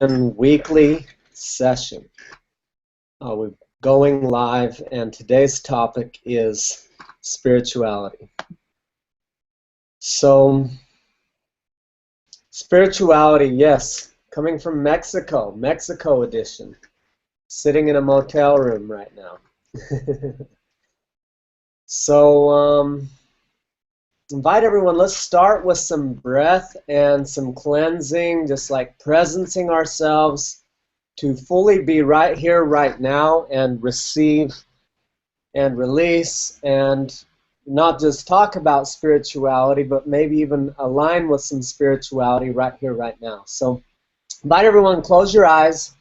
weekly session. We're going live, and today's topic is spirituality. So, spirituality, yes, coming from Mexico, Mexico edition. Sitting in a motel room right now. So, invite everyone, let's start with some breath and some cleansing, just like presencing ourselves to fully be right here, right now, and receive and release, and not just talk about spirituality, but maybe even align with some spirituality right here, right now. So, invite everyone, close your eyes.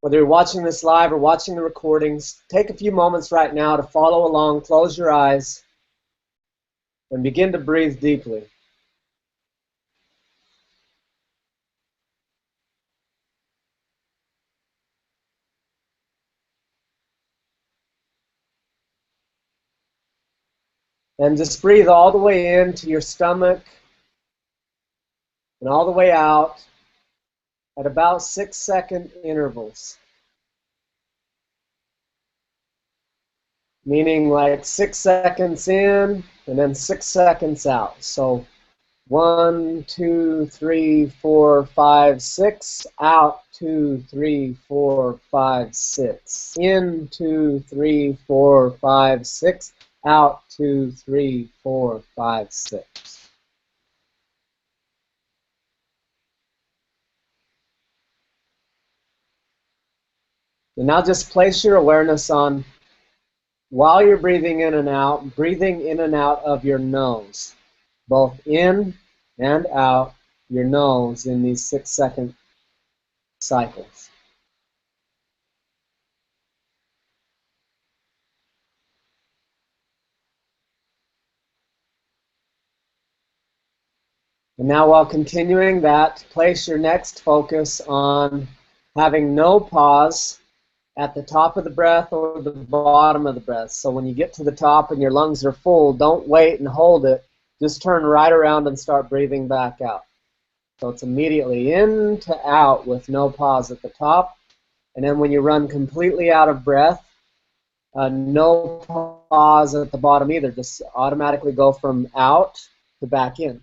Whether you're watching this live or watching the recordings, take a few moments right now to follow along, close your eyes, and begin to breathe deeply. And just breathe all the way into your stomach and all the way out at about 6-second intervals. Meaning like 6 seconds in and then 6 seconds out. So 1, 2, 3, 4, 5, 6. Out 2, 3, 4, 5, 6. In 2, 3, 4, 5, 6. Out 2, 3, 4, 5, 6. And now just place your awareness on, while you're breathing in and out, breathing in and out of your nose, both in and out your nose in these 6-second cycles. And now, while continuing that, place your next focus on having no pause at the top of the breath or the bottom of the breath. So when you get to the top and your lungs are full, don't wait and hold it. Just turn right around and start breathing back out. So it's immediately in to out with no pause at the top. And then when you run completely out of breath, no pause at the bottom either. Just automatically go from out to back in.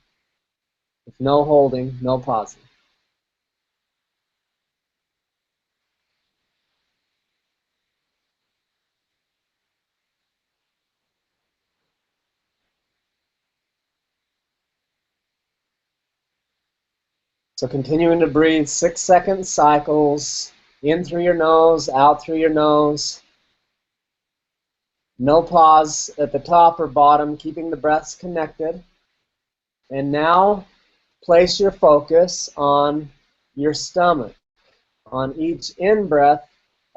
With no holding, no pausing. So continuing to breathe 6-second cycles, in through your nose, out through your nose. No pause at the top or bottom, keeping the breaths connected. And now place your focus on your stomach. On each in-breath,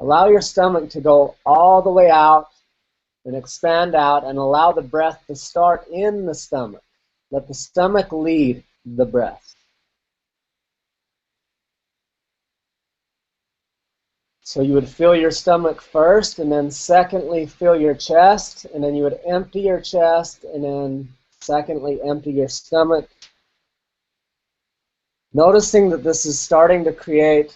allow your stomach to go all the way out and expand out, and allow the breath to start in the stomach. Let the stomach lead the breath. So you would fill your stomach first, and then secondly fill your chest, and then you would empty your chest, and then secondly empty your stomach. Noticing that this is starting to create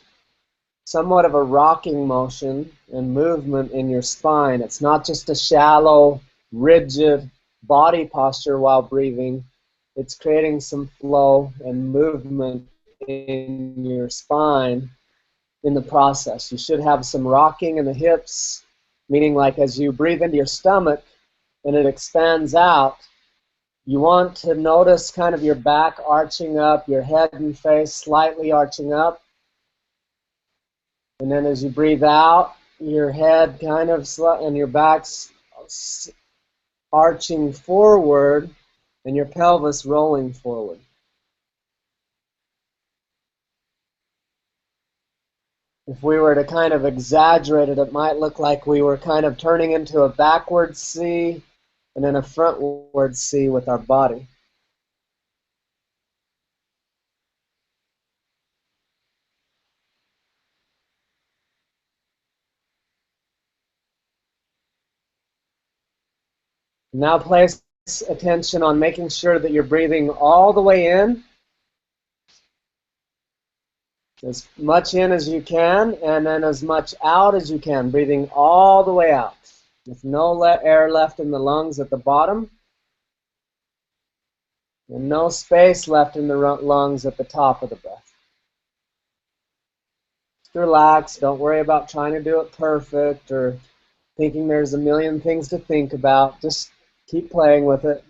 somewhat of a rocking motion and movement in your spine. It's not just a shallow, rigid body posture while breathing. It's creating some flow and movement in your spine in the process. You should have some rocking in the hips, meaning like as you breathe into your stomach and it expands out, you want to notice kind of your back arching up, your head and face slightly arching up. And then as you breathe out, your head kind of and your back's arching forward and your pelvis rolling forward. If we were to kind of exaggerate it, it might look like we were kind of turning into a backward C and then a frontward C with our body. Now place attention on making sure that you're breathing all the way in As much in as you can, and then as much out as you can, breathing all the way out. With no air left in the lungs at the bottom, and no space left in the lungs at the top of the breath. Just relax. Don't worry about trying to do it perfect or thinking there's a million things to think about. Just keep playing with it.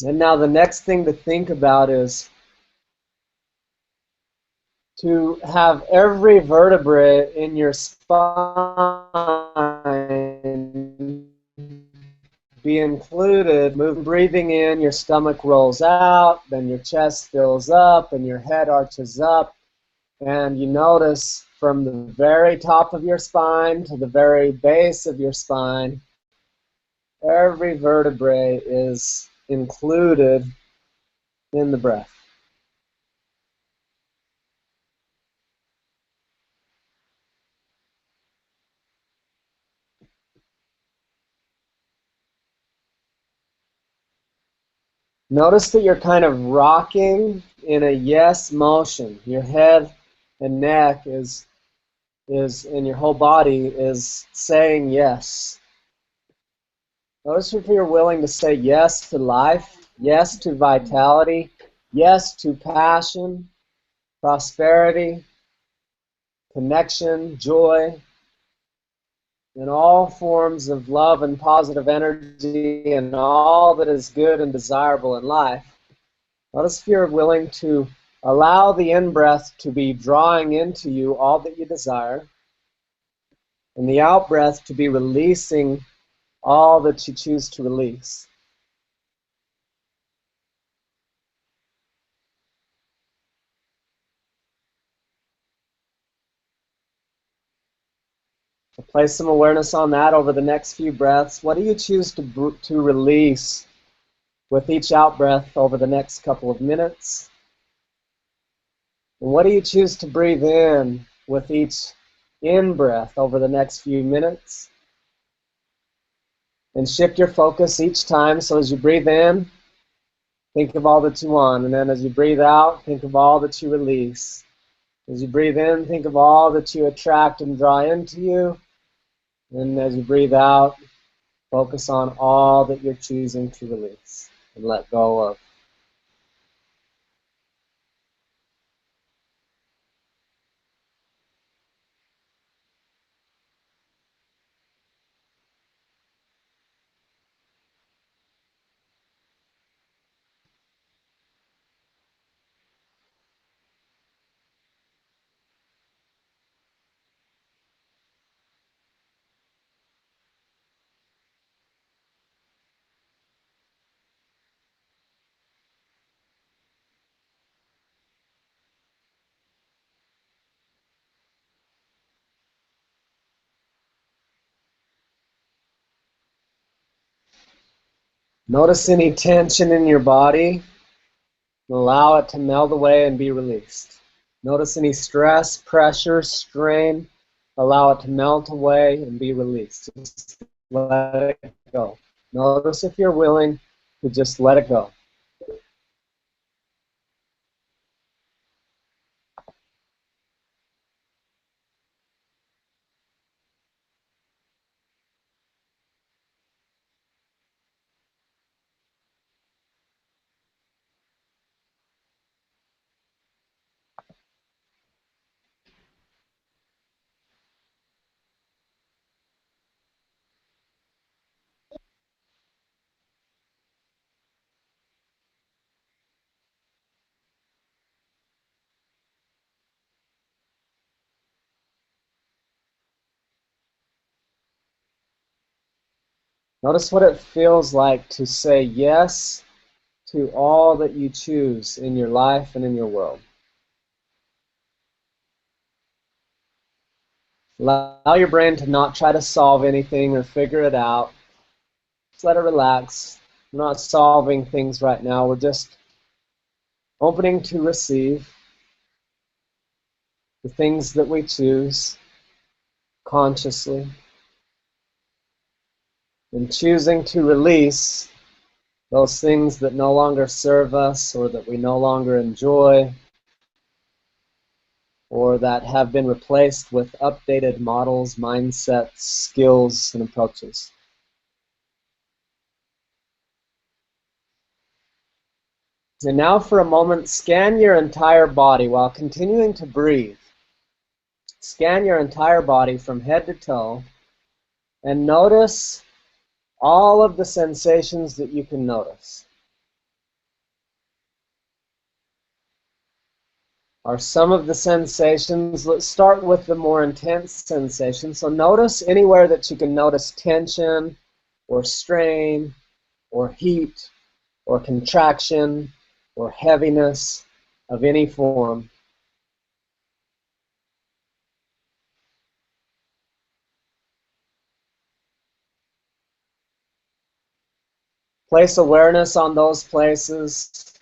And now the next thing to think about is to have every vertebrae in your spine be included. Breathing in, your stomach rolls out, then your chest fills up, and your head arches up. And you notice from the very top of your spine to the very base of your spine, every vertebrae is included in the breath. Notice that you're kind of rocking in a yes motion. Your head and neck is and your whole body is saying yes. Notice if you're willing to say yes to life, yes to vitality, yes to passion, prosperity, connection, joy, and all forms of love and positive energy and all that is good and desirable in life. Notice if you're willing to allow the in-breath to be drawing into you all that you desire, and the out-breath to be releasing all that you choose to release. So place some awareness on that over the next few breaths. What do you choose to release with each out-breath over the next couple of minutes? And what do you choose to breathe in with each in-breath over the next few minutes? And shift your focus each time. So as you breathe in, think of all that you want. And then as you breathe out, think of all that you release. As you breathe in, think of all that you attract and draw into you. And as you breathe out, focus on all that you're choosing to release and let go of. Notice any tension in your body. Allow it to melt away and be released. Notice any stress, pressure, strain. Allow it to melt away and be released. Just let it go. Notice if you're willing to just let it go. Notice what it feels like to say yes to all that you choose in your life and in your world. Allow your brain to not try to solve anything or figure it out. Just let it relax. We're not solving things right now. We're just opening to receive the things that we choose. consciously, and choosing to release those things that no longer serve us or that we no longer enjoy or that have been replaced with updated models, mindsets, skills, and approaches. And now for a moment, scan your entire body while continuing to breathe. Scan your entire body from head to toe and notice all of the sensations that you can notice. Are some of the sensations, let's start with the more intense sensations. So notice anywhere that you can notice tension or strain or heat or contraction or heaviness of any form. Place awareness on those places.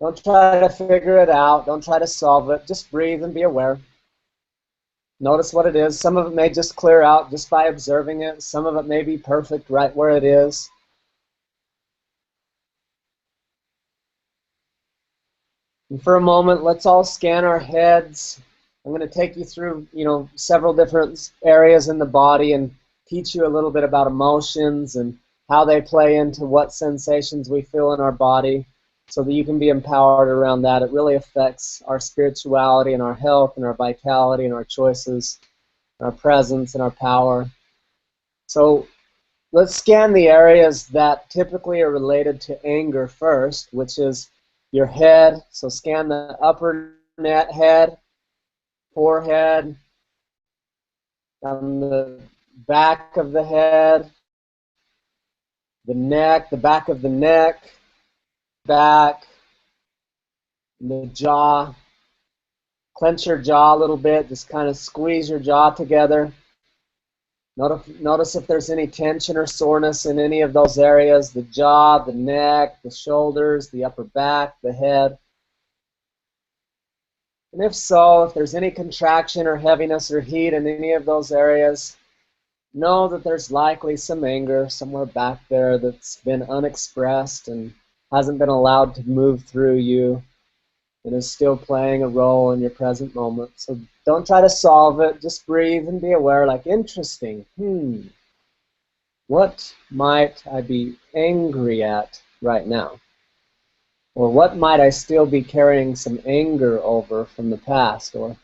Don't try to figure it out. Don't try to solve it. Just breathe and be aware. Notice what it is. Some of it may just clear out just by observing it. Some of it may be perfect right where it is. And for a moment, let's all scan our heads. I'm going to take you through, several different areas in the body and teach you a little bit about emotions and how they play into what sensations we feel in our body so that you can be empowered around that. It really affects our spirituality and our health and our vitality and our choices, and our presence and our power. So let's scan the areas that typically are related to anger first, which is your head. So scan the upper head, forehead, down the back of the head, the neck, the back of the neck, back, the jaw. Clench your jaw a little bit, just kind of squeeze your jaw together. Notice if there's any tension or soreness in any of those areas, the jaw, the neck, the shoulders, the upper back, the head. And if so, if there's any contraction or heaviness or heat in any of those areas, know that there's likely some anger somewhere back there that's been unexpressed and hasn't been allowed to move through you and is still playing a role in your present moment. So don't try to solve it. Just breathe and be aware, like, interesting. What might I be angry at right now? Or what might I still be carrying some anger over from the past? Or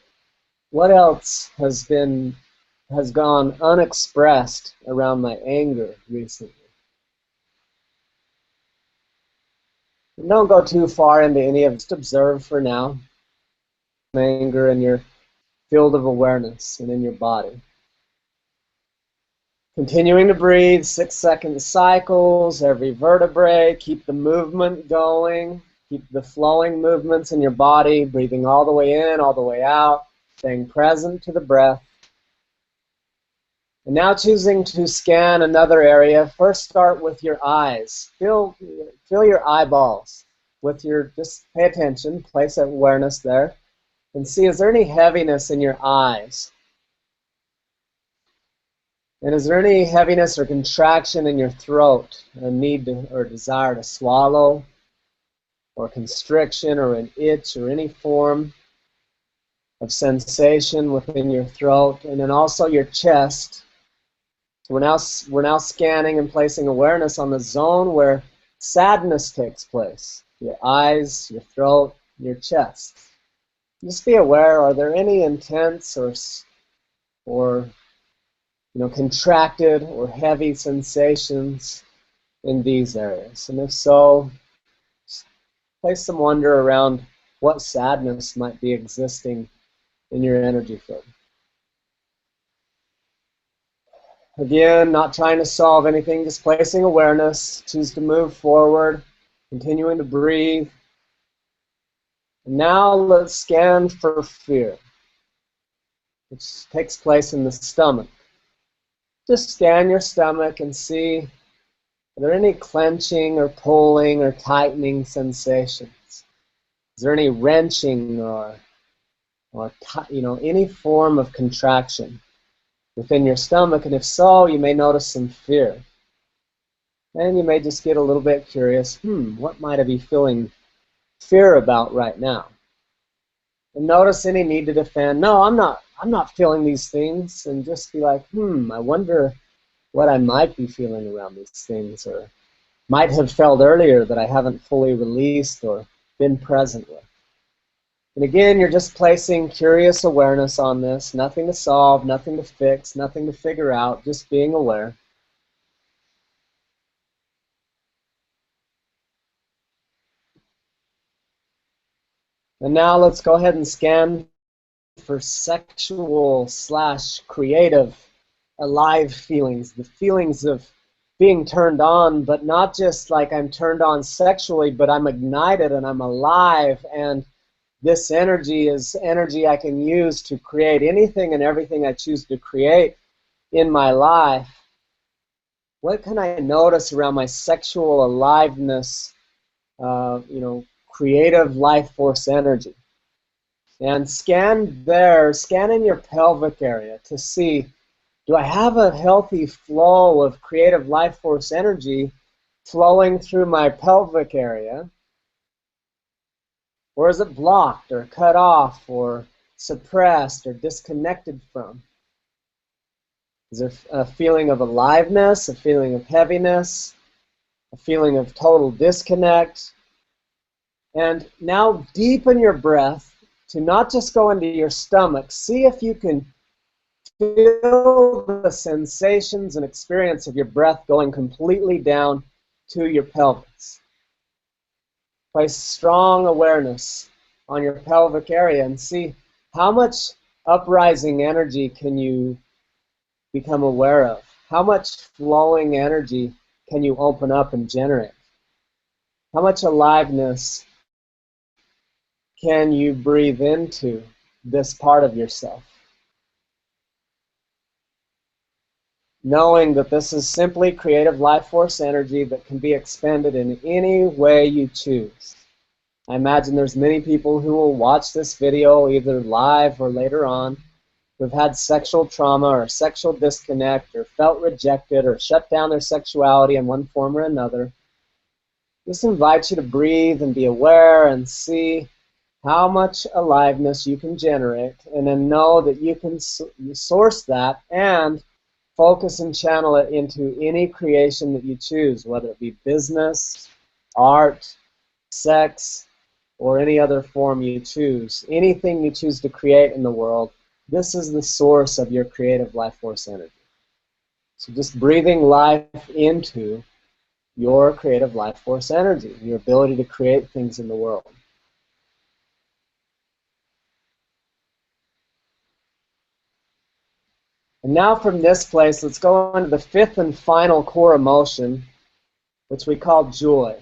what else has gone unexpressed around my anger recently? And don't go too far into any of it. Just observe for now. Anger in your field of awareness and in your body. Continuing to breathe, 6-second cycles, every vertebrae. Keep the movement going. Keep the flowing movements in your body, breathing all the way in, all the way out, staying present to the breath. And now choosing to scan another area. First start with your eyes. Feel your eyeballs with your, just pay attention, place awareness there, and see, is there any heaviness in your eyes? And is there any heaviness or contraction in your throat, a need to, or desire to swallow, or constriction, or an itch, or any form of sensation within your throat? And then also your chest. So we're now scanning and placing awareness on the zone where sadness takes place. Your eyes, your throat, your chest. Just be aware, are there any intense or contracted or heavy sensations in these areas? And if so, place some wonder around what sadness might be existing in your energy field. Again, not trying to solve anything, just placing awareness. Choose to move forward, continuing to breathe. And now let's scan for fear, which takes place in the stomach. Just scan your stomach and see, are there any clenching or pulling or tightening sensations? Is there any wrenching or or any form of contraction within your stomach, and if so, you may notice some fear. And you may just get a little bit curious, what might I be feeling fear about right now? And notice any need to defend. No, I'm not feeling these things, and just be like, I wonder what I might be feeling around these things, or might have felt earlier that I haven't fully released or been present with. And again, you're just placing curious awareness on this. Nothing to solve, nothing to fix, nothing to figure out, just being aware. And now let's go ahead and scan for sexual / creative alive feelings, the feelings of being turned on, but not just like I'm turned on sexually, but I'm ignited and I'm alive, and this energy is energy I can use to create anything and everything I choose to create in my life. What can I notice around my sexual aliveness, creative life force energy? And scan in your pelvic area to see, do I have a healthy flow of creative life force energy flowing through my pelvic area? Or is it blocked or cut off or suppressed or disconnected from? Is there a feeling of aliveness, a feeling of heaviness, a feeling of total disconnect? And now deepen your breath to not just go into your stomach. See if you can feel the sensations and experience of your breath going completely down to your pelvis. Place strong awareness on your pelvic area and see how much uprising energy can you become aware of. How much flowing energy can you open up and generate? How much aliveness can you breathe into this part of yourself? Knowing that this is simply creative life force energy that can be expended in any way you choose. I imagine there's many people who will watch this video either live or later on who've had sexual trauma or sexual disconnect or felt rejected or shut down their sexuality in one form or another. This invites you to breathe and be aware and see how much aliveness you can generate, and then know that you can source that and focus and channel it into any creation that you choose, whether it be business, art, sex, or any other form you choose. Anything you choose to create in the world, this is the source of your creative life force energy. So just breathing life into your creative life force energy, your ability to create things in the world. And now from this place, let's go into the fifth and final core emotion, which we call joy.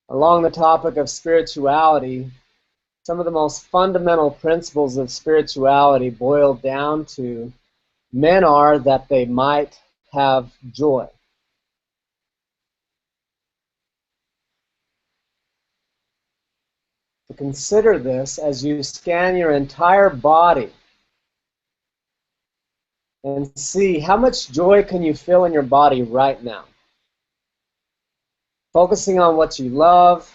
Along the topic of spirituality, some of the most fundamental principles of spirituality boil down to men are that they might have joy. So consider this as you scan your entire body and see how much joy can you feel in your body right now. Focusing on what you love,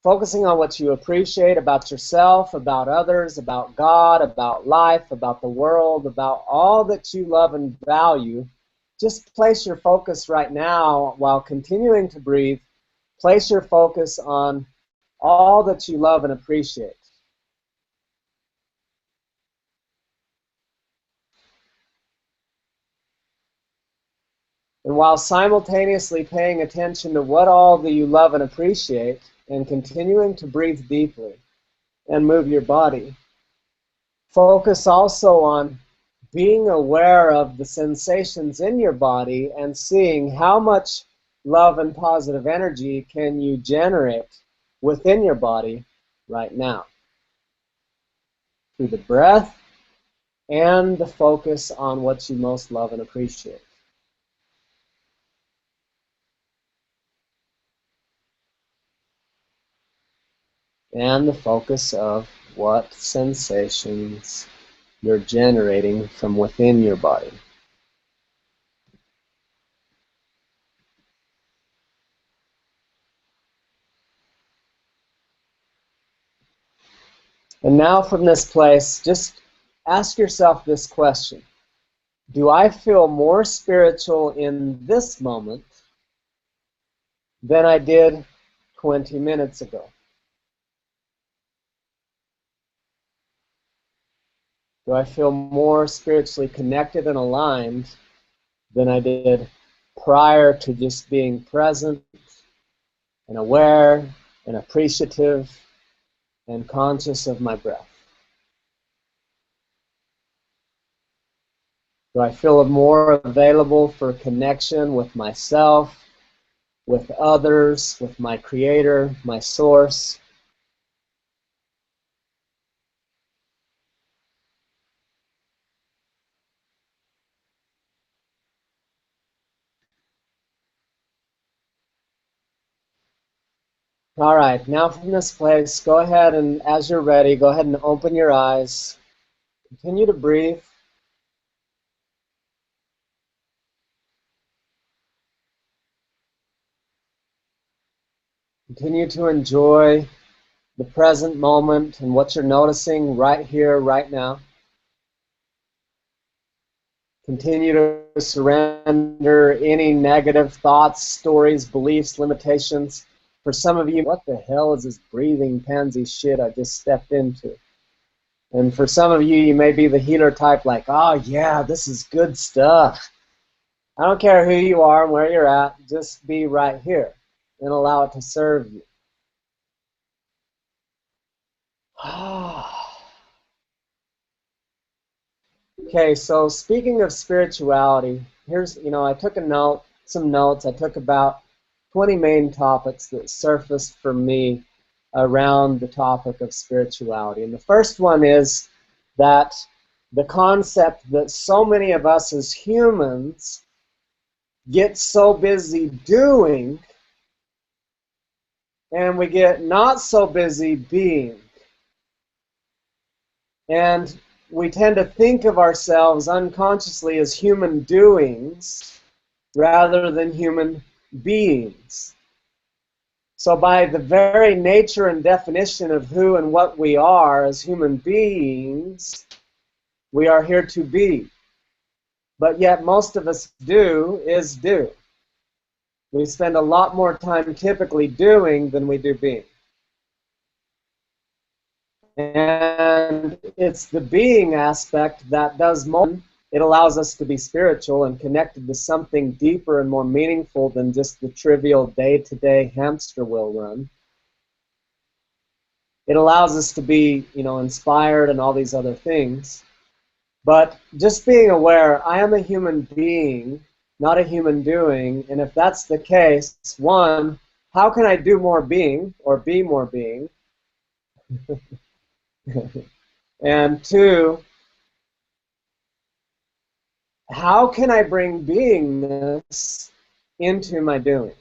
focusing on what you appreciate about yourself, about others, about God, about life, about the world, about all that you love and value. Just place your focus right now while continuing to breathe. Place your focus on all that you love and appreciate. And while simultaneously paying attention to what all that you love and appreciate, and continuing to breathe deeply and move your body, focus also on being aware of the sensations in your body and seeing how much love and positive energy can you generate within your body right now through the breath and the focus on what you most love and appreciate. And the focus of what sensations you're generating from within your body. And now from this place, just ask yourself this question. Do I feel more spiritual in this moment than I did 20 minutes ago? Do I feel more spiritually connected and aligned than I did prior to just being present and aware and appreciative and conscious of my breath? Do I feel more available for connection with myself, with others, with my Creator, my Source? All right, now from this place, go ahead and, as you're ready, go ahead and open your eyes. Continue to breathe. Continue to enjoy the present moment and what you're noticing right here, right now. Continue to surrender any negative thoughts, stories, beliefs, limitations. For some of you, what the hell is this breathing pansy shit I just stepped into? And for some of you, you may be the healer type like, oh yeah, this is good stuff. I don't care who you are and where you're at, just be right here and allow it to serve you. Okay, so speaking of spirituality, here's, I took some notes. I took about 20 main topics that surfaced for me around the topic of spirituality. And the first one is that the concept that so many of us as humans get so busy doing and we get not so busy being. And we tend to think of ourselves unconsciously as human doings rather than human beings. So by the very nature and definition of who and what we are as human beings, we are here to be. But yet most of us do. We spend a lot more time typically doing than we do being. And it's the being aspect that does more. It allows us to be spiritual and connected to something deeper and more meaningful than just the trivial day-to-day hamster wheel run. It allows us to be, inspired and all these other things. But just being aware, I am a human being, not a human doing. And if that's the case, one, how can I do more being or be more being? And two, how can I bring beingness into my doing?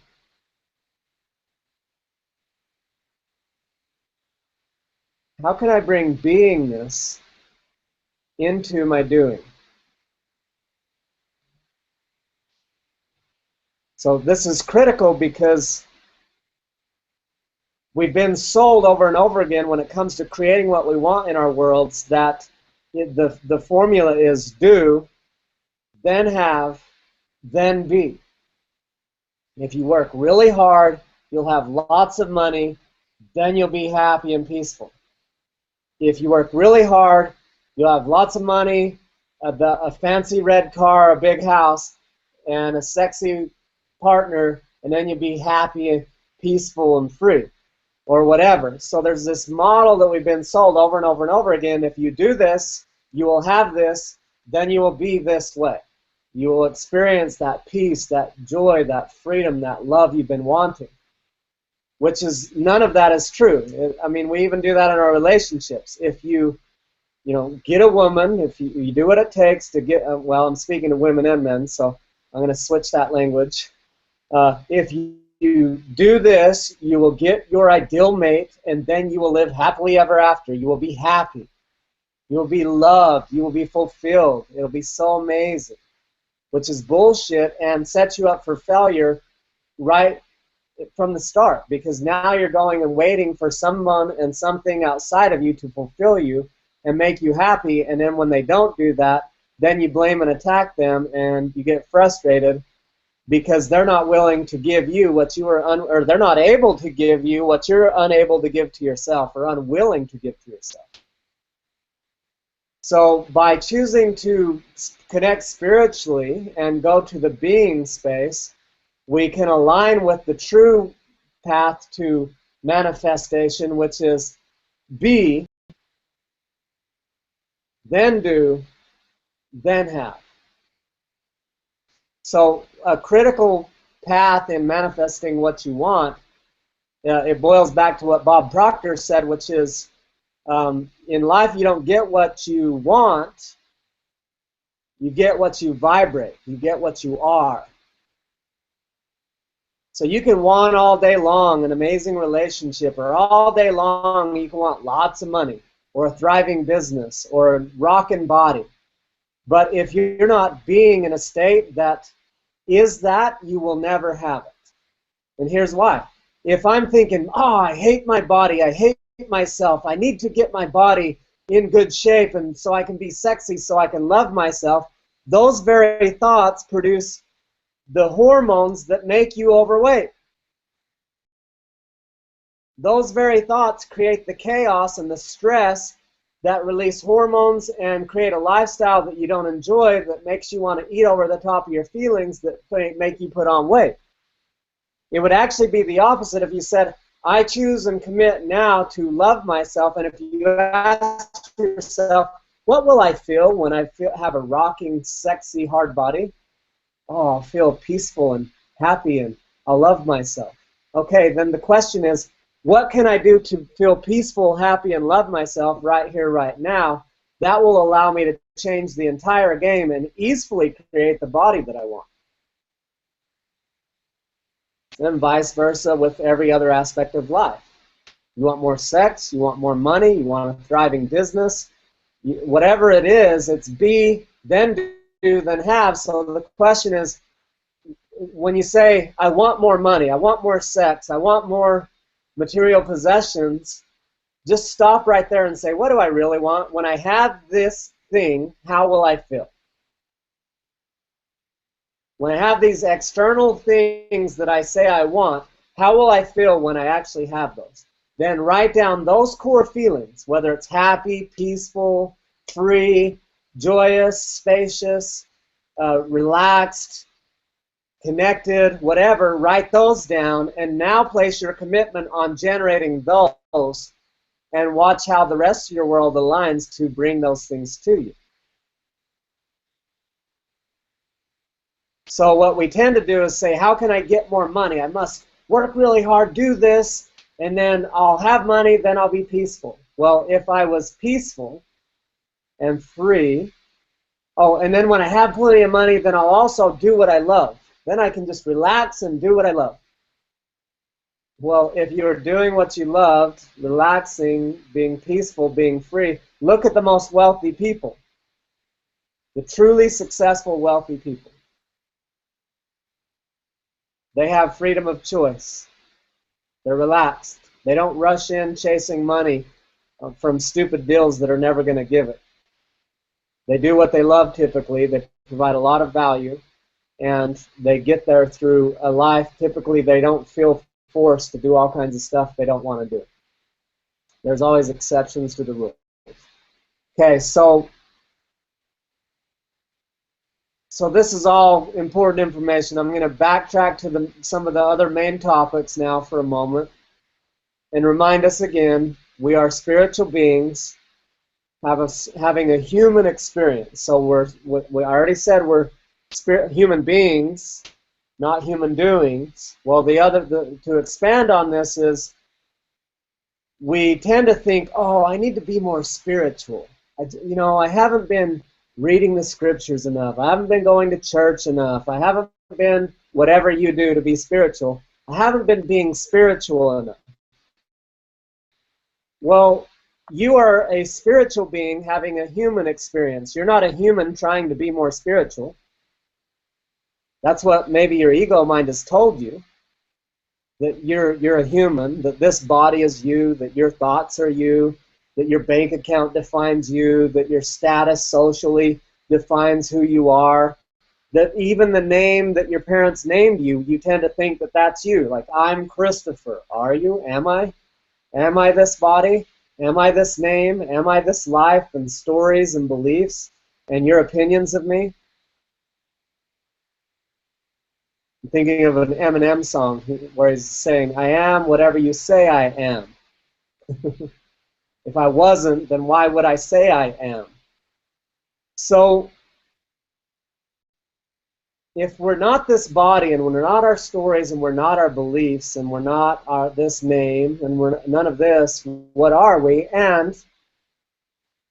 How can I bring beingness into my doing? So this is critical because we've been sold over and over again when it comes to creating what we want in our worlds that the formula is do, then have, then be. If you work really hard, you'll have lots of money, then you'll be happy and peaceful. If you work really hard, you'll have lots of money, a fancy red car, a big house, and a sexy partner, and then you'll be happy, peaceful, and free, or whatever. So there's this model that we've been sold over and over and over again. If you do this, you will have this, then you will be this way. You will experience that peace, that joy, that freedom, that love you've been wanting. Which is, none of that is true. I mean, we even do that in our relationships. If you, get a woman, if you do what it takes to get, well, I'm speaking to women and men, so I'm going to switch that language. If you do this, you will get your ideal mate, and then you will live happily ever after. You will be happy. You will be loved. You will be fulfilled. It'll be so amazing, which is bullshit and sets you up for failure right from the start, because now you're going and waiting for someone and something outside of you to fulfill you and make you happy, and then when they don't do that, then you blame and attack them, and you get frustrated because they're not willing to give you what you are, or they're not able to give you what you're unable to give to yourself, or unwilling to give to yourself. So by choosing to connect spiritually and go to the being space, we can align with the true path to manifestation, which is be, then do, then have. So a critical path in manifesting what you want, it boils back to what Bob Proctor said, which is, in life you don't get what you want, you get what you vibrate, you get what you are. So you can want all day long an amazing relationship, or all day long you can want lots of money, or a thriving business, or a rockin' body. But if you're not being in a state that is that, you will never have it. And here's why. If I'm thinking, oh, I hate my body, I hate myself, I need to get my body in good shape and so I can be sexy, so I can love myself, those very thoughts produce the hormones that make you overweight. Those very thoughts create the chaos and the stress that release hormones and create a lifestyle that you don't enjoy, that makes you want to eat over the top of your feelings, that make you put on weight. It would actually be the opposite if you said, I choose and commit now to love myself, and if you ask yourself, what will I feel when I have a rocking, sexy, hard body? Oh, I'll feel peaceful and happy, and I'll love myself. Okay, then the question is, what can I do to feel peaceful, happy, and love myself right here, right now? That will allow me to change the entire game and easily create the body that I want. And vice versa with every other aspect of life. You want more sex, you want more money, you want a thriving business. Whatever it is, it's be, then do, then have. So the question is, when you say, I want more money, I want more sex, I want more material possessions, just stop right there and say, what do I really want? When I have this thing, how will I feel? When I have these external things that I say I want, how will I feel when I actually have those? Then write down those core feelings, whether it's happy, peaceful, free, joyous, spacious, relaxed, connected, whatever. Write those down, and now place your commitment on generating those, and watch how the rest of your world aligns to bring those things to you. So what we tend to do is say, how can I get more money? I must work really hard, do this, and then I'll have money, then I'll be peaceful. Well, if I was peaceful and free, oh, and then when I have plenty of money, then I'll also do what I love. Then I can just relax and do what I love. Well, if you're doing what you loved, relaxing, being peaceful, being free, look at the most wealthy people, the truly successful, wealthy people. They have freedom of choice. They're relaxed. They don't rush in chasing money from stupid deals that are never going to give it. They do what they love typically. They provide a lot of value, and they get there through a life. Typically, they don't feel forced to do all kinds of stuff they don't want to do. There's always exceptions to the rule. Okay, so this is all important information. I'm going to backtrack to some of the other main topics now for a moment and remind us again, we are spiritual beings having a human experience. So I already said we're human beings, not human doings. Well, to expand on this is, we tend to think, oh, I need to be more spiritual. I haven't been reading the scriptures enough. I haven't been going to church enough. I haven't been whatever you do to be spiritual. I haven't been being spiritual enough. Well, you are a spiritual being having a human experience. You're not a human trying to be more spiritual. That's what maybe your ego mind has told you, that you're a human, that this body is you, that your thoughts are you, that your bank account defines you, that your status socially defines who you are, that even the name that your parents named you, you tend to think that that's you. Like, I'm Christopher. Are you? Am I? Am I this body? Am I this name? Am I this life and stories and beliefs and your opinions of me? I'm thinking of an Eminem song where he's saying, I am whatever you say I am. If I wasn't, then why would I say I am? So if we're not this body and we're not our stories and we're not our beliefs and we're not this name and we're none of this, what are we? And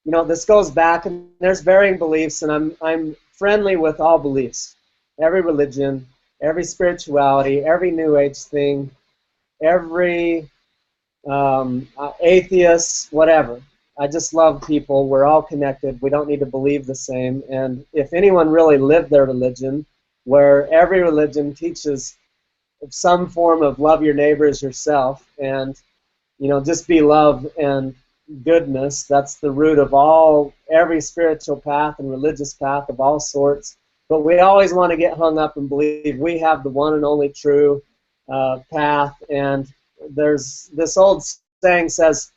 this goes back, and there's varying beliefs, and I'm friendly with all beliefs, every religion, every spirituality, every New Age thing, every atheist, whatever. I just love people. We're all connected. We don't need to believe the same. And if anyone really lived their religion, where every religion teaches some form of love your neighbor as yourself, and just be love and goodness. That's the root of every spiritual path and religious path of all sorts. But we always want to get hung up and believe we have the one and only true path. And there's this old saying says,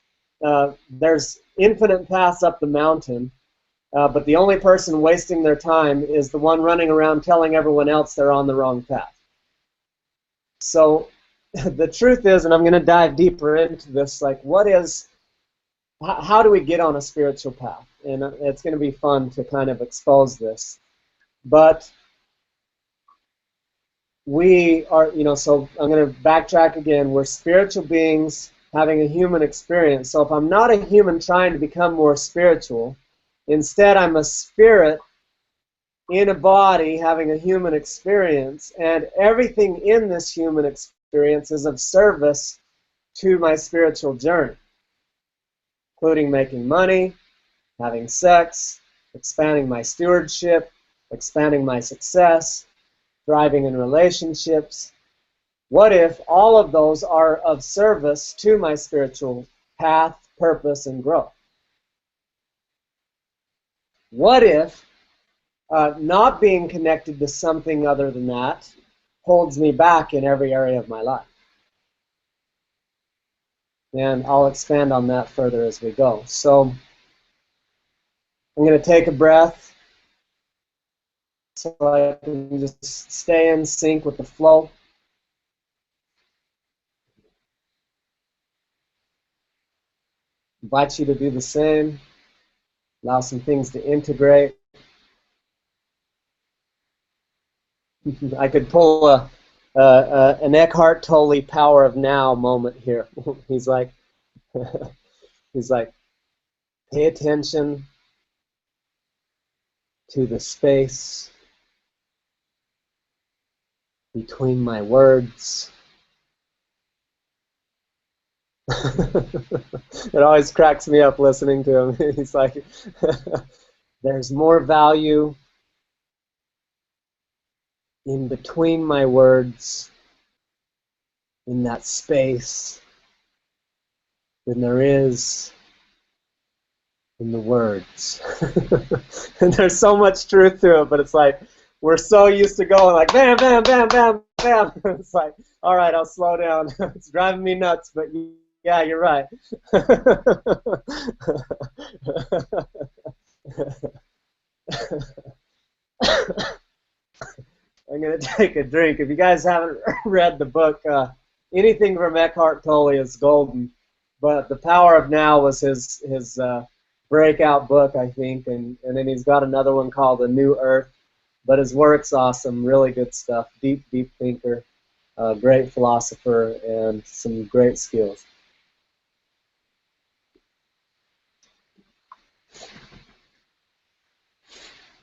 there's infinite paths up the mountain, but the only person wasting their time is the one running around telling everyone else they're on the wrong path. So the truth is, and I'm going to dive deeper into this, like how do we get on a spiritual path? And it's going to be fun to kind of expose this. But we are, so I'm going to backtrack again. We're spiritual beings having a human experience. So if I'm not a human trying to become more spiritual, instead I'm a spirit in a body having a human experience, and everything in this human experience is of service to my spiritual journey, including making money, having sex, expanding my stewardship, expanding my success, thriving in relationships. What if all of those are of service to my spiritual path, purpose, and growth? What if not being connected to something other than that holds me back in every area of my life? And I'll expand on that further as we go. So I'm going to take a breath so I can just stay in sync with the flow. Invite you to do the same. Allow some things to integrate. I could pull an Eckhart Tolle power of now moment here. He's like, pay attention to the space between my words. It always cracks me up listening to him. He's like, there's more value in between my words, in that space, than there is in the words. And there's so much truth to it, but it's like we're so used to going like bam, bam, bam, bam, bam. It's like, all right, I'll slow down. It's driving me nuts, but yeah, you're right. I'm going to take a drink. If you guys haven't read the book, anything from Eckhart Tolle is golden. But The Power of Now was his breakout book, I think. And then he's got another one called A New Earth. But his work's awesome, really good stuff. Deep, deep thinker, great philosopher, and some great skills.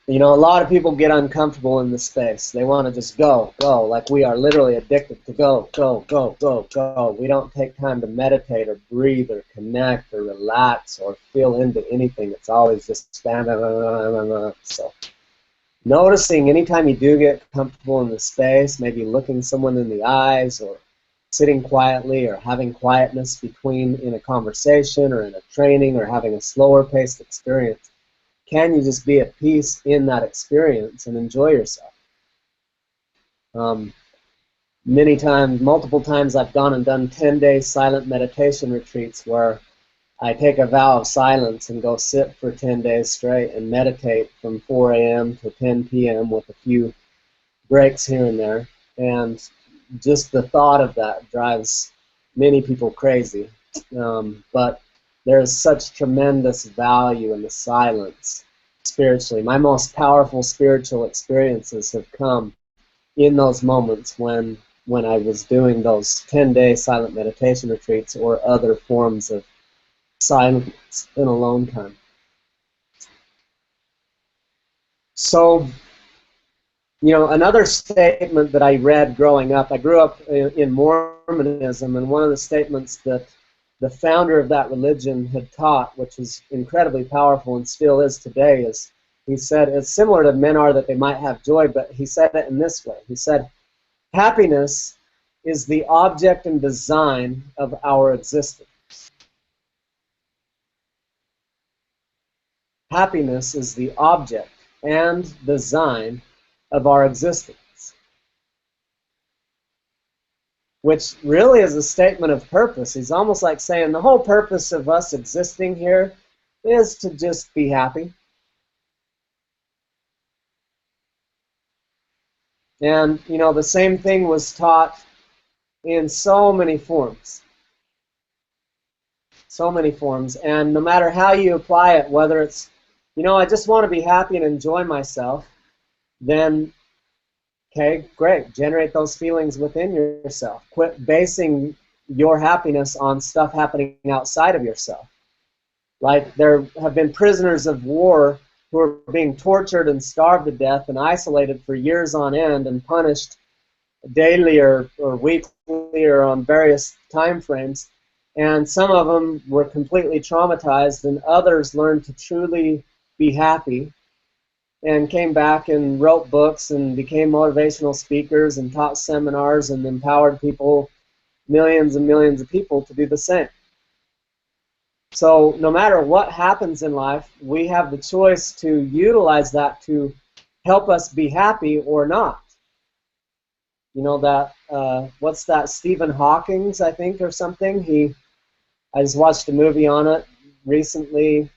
You know, a lot of people get uncomfortable in this space. They want to just go, go, like we are literally addicted to go, go, go, go, go. We don't take time to meditate or breathe or connect or relax or feel into anything. It's always just stand. So noticing anytime you do get comfortable in the space, maybe looking someone in the eyes or sitting quietly or having quietness between in a conversation or in a training or having a slower paced experience. Can you just be at peace in that experience and enjoy yourself? Many times, multiple times, I've gone and done 10-day silent meditation retreats where I take a vow of silence and go sit for 10 days straight and meditate from 4 a.m. to 10 p.m. with a few breaks here and there. And just the thought of that drives many people crazy. But there's such tremendous value in the silence spiritually. My most powerful spiritual experiences have come in those moments when I was doing those 10-day silent meditation retreats or other forms of silence and alone time. So, you know, another statement that I read growing up, I grew up in Mormonism, and one of the statements that the founder of that religion had taught, which was incredibly powerful and still is today, is he said, it's similar to men are that they might have joy, but he said it in this way. He said, happiness is the object and design of our existence. Happiness is the object and design of our existence, which really is a statement of purpose. He's almost like saying the whole purpose of us existing here is to just be happy. And, you know, the same thing was taught in so many forms. So many forms. And no matter how you apply it, whether it's, you know, I just want to be happy and enjoy myself, then, okay, great. Generate those feelings within yourself. Quit basing your happiness on stuff happening outside of yourself. Like there have been prisoners of war who are being tortured and starved to death and isolated for years on end and punished daily or weekly or on various time frames. And some of them were completely traumatized, and others learned to truly be happy and came back and wrote books and became motivational speakers and taught seminars and empowered people, millions and millions of people, to do the same. So no matter what happens in life, we have the choice to utilize that to help us be happy or not. You know that, what's that, Stephen Hawking's, I think, or something? I just watched a movie on it recently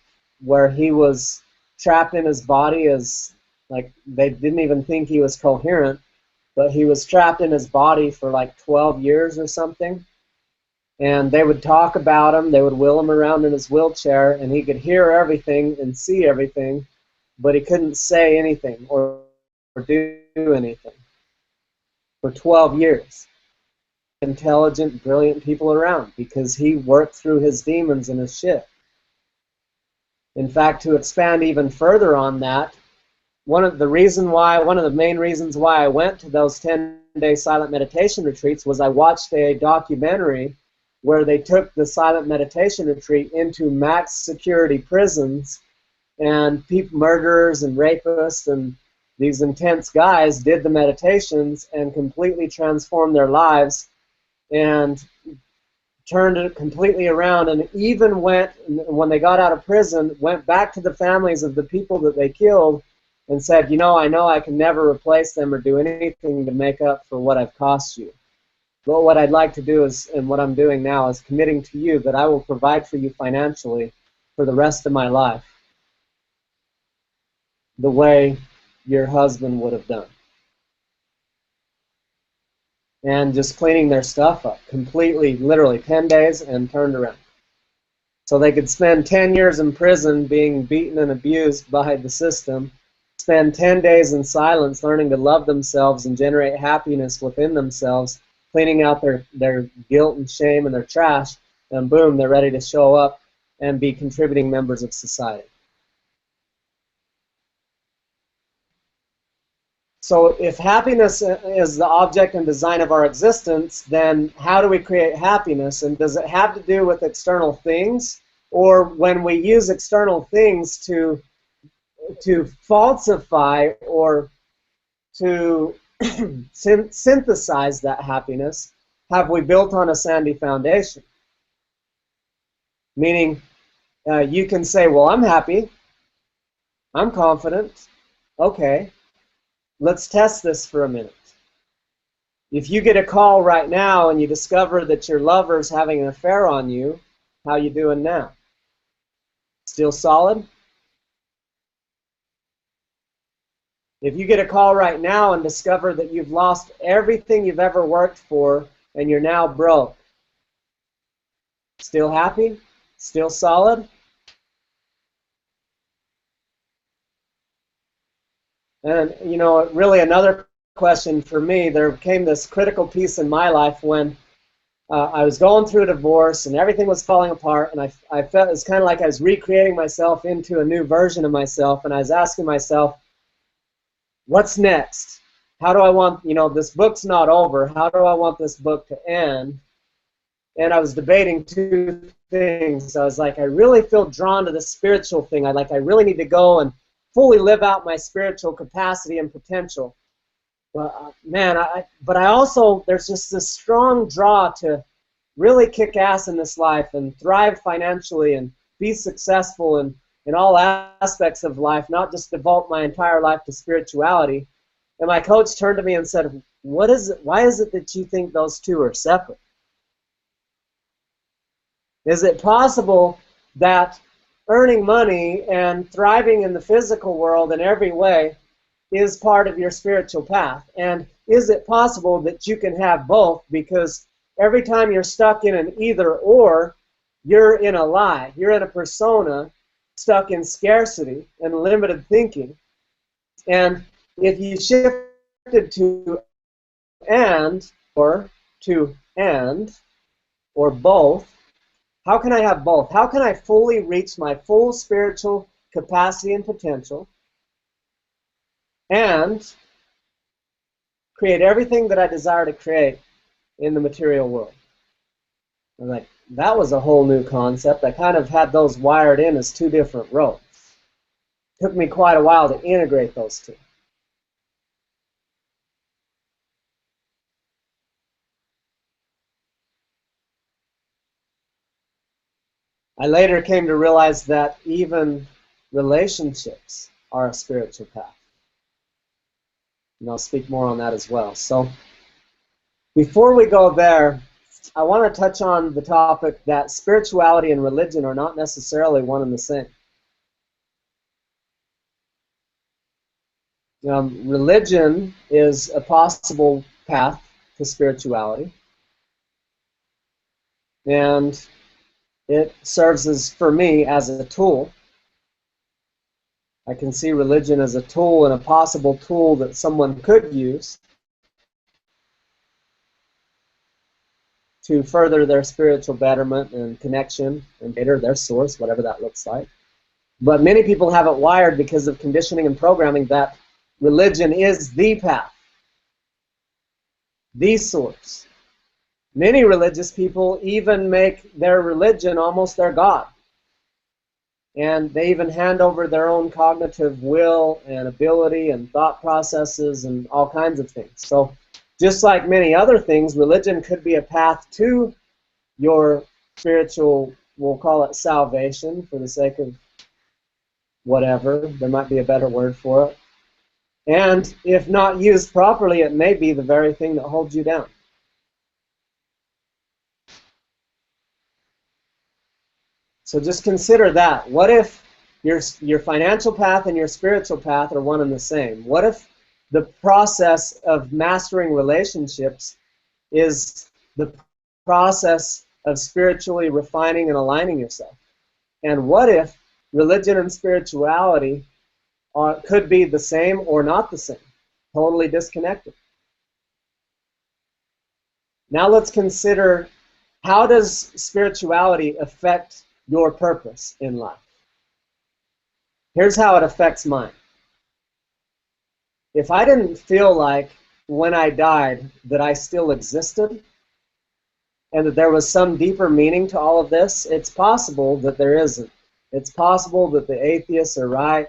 where he was trapped in his body as, like, they didn't even think he was coherent, but he was trapped in his body for like 12 years or something. And they would talk about him, they would wheel him around in his wheelchair, and he could hear everything and see everything, but he couldn't say anything or do anything for 12 years. Intelligent, brilliant people around because he worked through his demons and his shit. In fact, to expand even further on that, one of the main reasons why I went to those 10-day silent meditation retreats was I watched a documentary where they took the silent meditation retreat into max security prisons, and murderers and rapists and these intense guys did the meditations and completely transformed their lives and turned it completely around, and even went, when they got out of prison, went back to the families of the people that they killed and said, you know I can never replace them or do anything to make up for what I've cost you. But what I'd like to do is, and what I'm doing now, is committing to you that I will provide for you financially for the rest of my life the way your husband would have done. And just cleaning their stuff up completely, literally 10 days, and turned around. So they could spend 10 years in prison being beaten and abused by the system, spend 10 days in silence learning to love themselves and generate happiness within themselves, cleaning out their guilt and shame and their trash, and boom, they're ready to show up and be contributing members of society. So if happiness is the object and design of our existence, then how do we create happiness? And does it have to do with external things? Or when we use external things to falsify or to synthesize that happiness, have we built on a sandy foundation? Meaning, you can say, well, I'm happy, I'm confident, okay, let's test this for a minute. If you get a call right now and you discover that your lover's having an affair on you, how you doing now? Still solid? If you get a call right now and discover that you've lost everything you've ever worked for and you're now broke, still happy? Still solid? And, you know, really another question for me, there came this critical piece in my life when I was going through a divorce and everything was falling apart, and I felt it was kind of like I was recreating myself into a new version of myself, and I was asking myself, what's next? How do I want, you know, this book's not over, how do I want this book to end? And I was debating two things. I was like, I really feel drawn to the spiritual thing. I really need to go and fully live out my spiritual capacity and potential. But man, but I also, there's just this strong draw to really kick ass in this life and thrive financially and be successful in all aspects of life, not just devote my entire life to spirituality. And my coach turned to me and said, what is it? Why is it that you think those two are separate? Is it possible that earning money and thriving in the physical world in every way is part of your spiritual path? And is it possible that you can have both? Because every time you're stuck in an either or, you're in a lie. You're in a persona stuck in scarcity and limited thinking. And if you shifted to and or both, how can I have both? How can I fully reach my full spiritual capacity and potential and create everything that I desire to create in the material world? And like, that was a whole new concept. I kind of had those wired in as two different roads. It took me quite a while to integrate those two. I later came to realize that even relationships are a spiritual path. And I'll speak more on that as well. So before we go there, I want to touch on the topic that spirituality and religion are not necessarily one and the same. Religion is a possible path to spirituality, and it serves as, for me, as a tool. I can see religion as a tool and a possible tool that someone could use to further their spiritual betterment and connection and better their source, whatever that looks like. But many people have it wired because of conditioning and programming that religion is the path, the source. Many religious people even make their religion almost their God. And they even hand over their own cognitive will and ability and thought processes and all kinds of things. So just like many other things, religion could be a path to your spiritual, we'll call it salvation for the sake of whatever. There might be a better word for it. And if not used properly, it may be the very thing that holds you down. So just consider that. What if your financial path and your spiritual path are one and the same? What if the process of mastering relationships is the process of spiritually refining and aligning yourself? And what if religion and spirituality could be the same or not the same, totally disconnected? Now let's consider, how does spirituality affect your purpose in life? Here's how it affects mine. If I didn't feel like when I died that I still existed and that there was some deeper meaning to all of this, it's possible that there isn't. It's possible that the atheists are right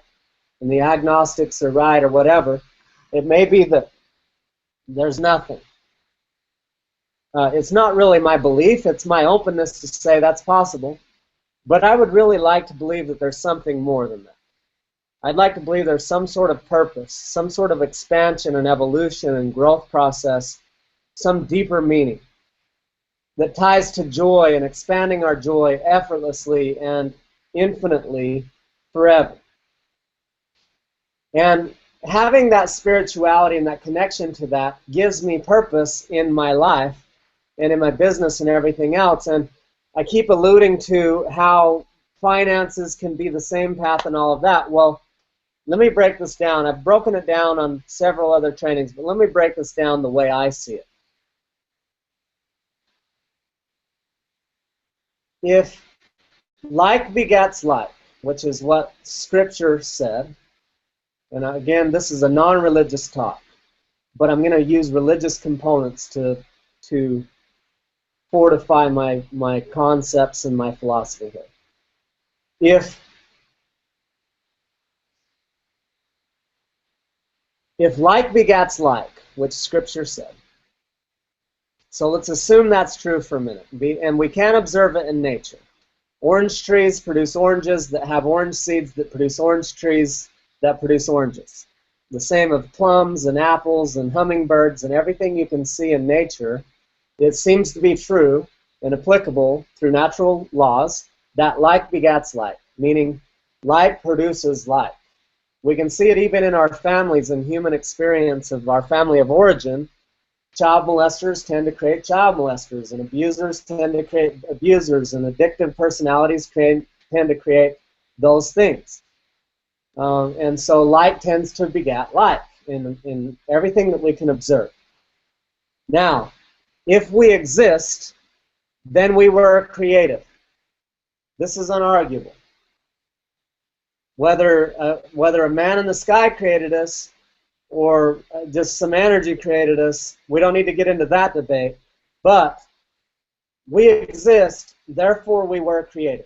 and the agnostics are right or whatever. It may be that there's nothing. It's not really my belief. It's my openness to say that's possible. But I would really like to believe that there's something more than that. I'd like to believe there's some sort of purpose, some sort of expansion and evolution and growth process, some deeper meaning that ties to joy and expanding our joy effortlessly and infinitely forever. And having that spirituality and that connection to that gives me purpose in my life and in my business and everything else. And I keep alluding to how finances can be the same path and all of that. Well, let me break this down. I've broken it down on several other trainings, but let me break this down the way I see it. If like begets like, which is what Scripture said, and again, this is a non-religious talk, but I'm going to use religious components to fortify my concepts and my philosophy here. If like begets like, which Scripture said, so let's assume that's true for a minute, and we can observe it in nature. Orange trees produce oranges that have orange seeds that produce orange trees that produce oranges. The same of plums and apples and hummingbirds and everything you can see in nature. It seems to be true and applicable through natural laws that like begets like, meaning like produces like. We can see it even in our families and human experience of our family of origin. Child molesters tend to create child molesters, and abusers tend to create abusers, and addictive personalities tend to create those things. And so like tends to beget like in everything that we can observe. Now, if we exist, then we were creative. This is unarguable. Whether a man in the sky created us or just some energy created us, we don't need to get into that debate, but we exist, therefore we were created.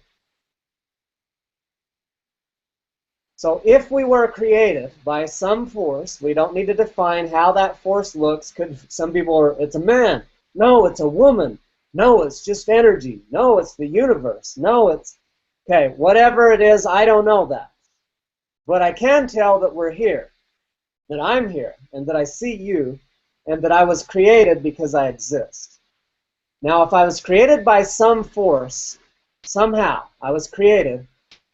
So if we were created by some force, we don't need to define how that force looks. Some people are, it's a man. No, it's a woman. No, it's just energy. No, it's the universe. No, it's, okay, whatever it is, I don't know that. But I can tell that we're here, that I'm here, and that I see you, and that I was created because I exist. Now, if I was created by some force, somehow I was created,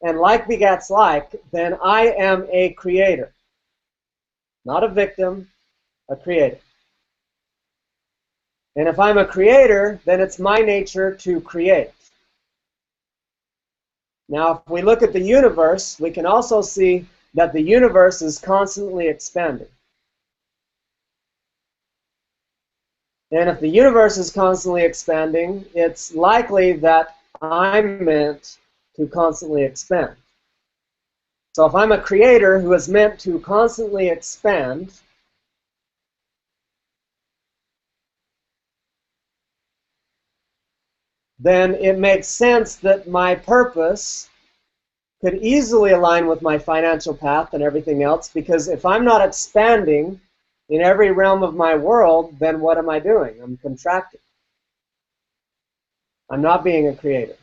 and like begets like, then I am a creator. Not a victim, a creator. And if I'm a creator, then it's my nature to create. Now, if we look at the universe, we can also see that the universe is constantly expanding. And if the universe is constantly expanding, it's likely that I'm meant to constantly expand. So if I'm a creator who is meant to constantly expand, then it makes sense that my purpose could easily align with my financial path and everything else, because if I'm not expanding in every realm of my world, then what am I doing? I'm contracting. I'm not being a creator.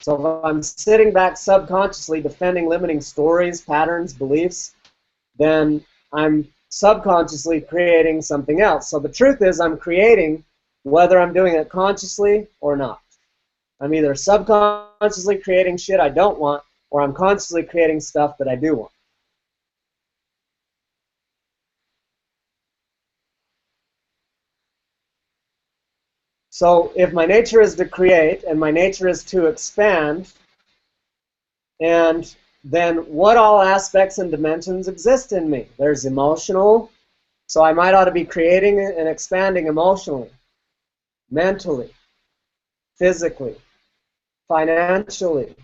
So if I'm sitting back subconsciously defending limiting stories, patterns, beliefs, then I'm subconsciously creating something else. So the truth is I'm creating whether I'm doing it consciously or not. I'm either subconsciously creating shit I don't want, or I'm consciously creating stuff that I do want. So if my nature is to create and my nature is to expand, and then what all aspects and dimensions exist in me? There's emotional, so I might ought to be creating and expanding emotionally, mentally, physically, financially,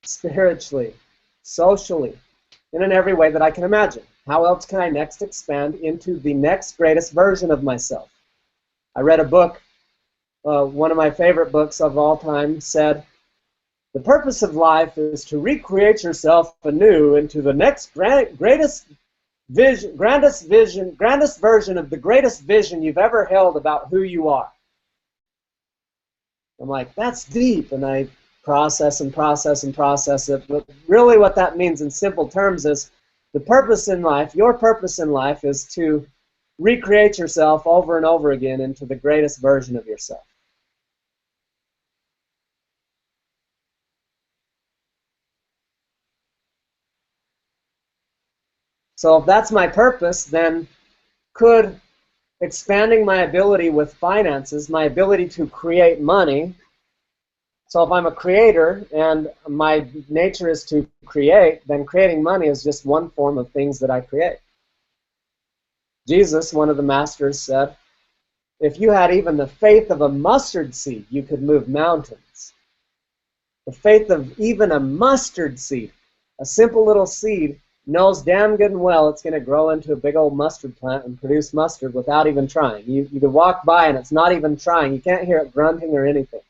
spiritually, socially, and in every way that I can imagine. How else can I next expand into the next greatest version of myself? I read a book, one of my favorite books of all time, said, the purpose of life is to recreate yourself anew into the next grandest version of the greatest vision you've ever held about who you are. I'm like, that's deep, and I process and process and process it. But really what that means in simple terms is the purpose in life, your purpose in life, is to recreate yourself over and over again into the greatest version of yourself. So if that's my purpose, then could expanding my ability with finances, my ability to create money. So if I'm a creator and my nature is to create, then creating money is just one form of things that I create. Jesus, one of the masters, said, if you had even the faith of a mustard seed, you could move mountains. The faith of even a mustard seed, a simple little seed, knows damn good and well it's going to grow into a big old mustard plant and produce mustard without even trying. You can walk by and it's not even trying. You can't hear it grunting or anything.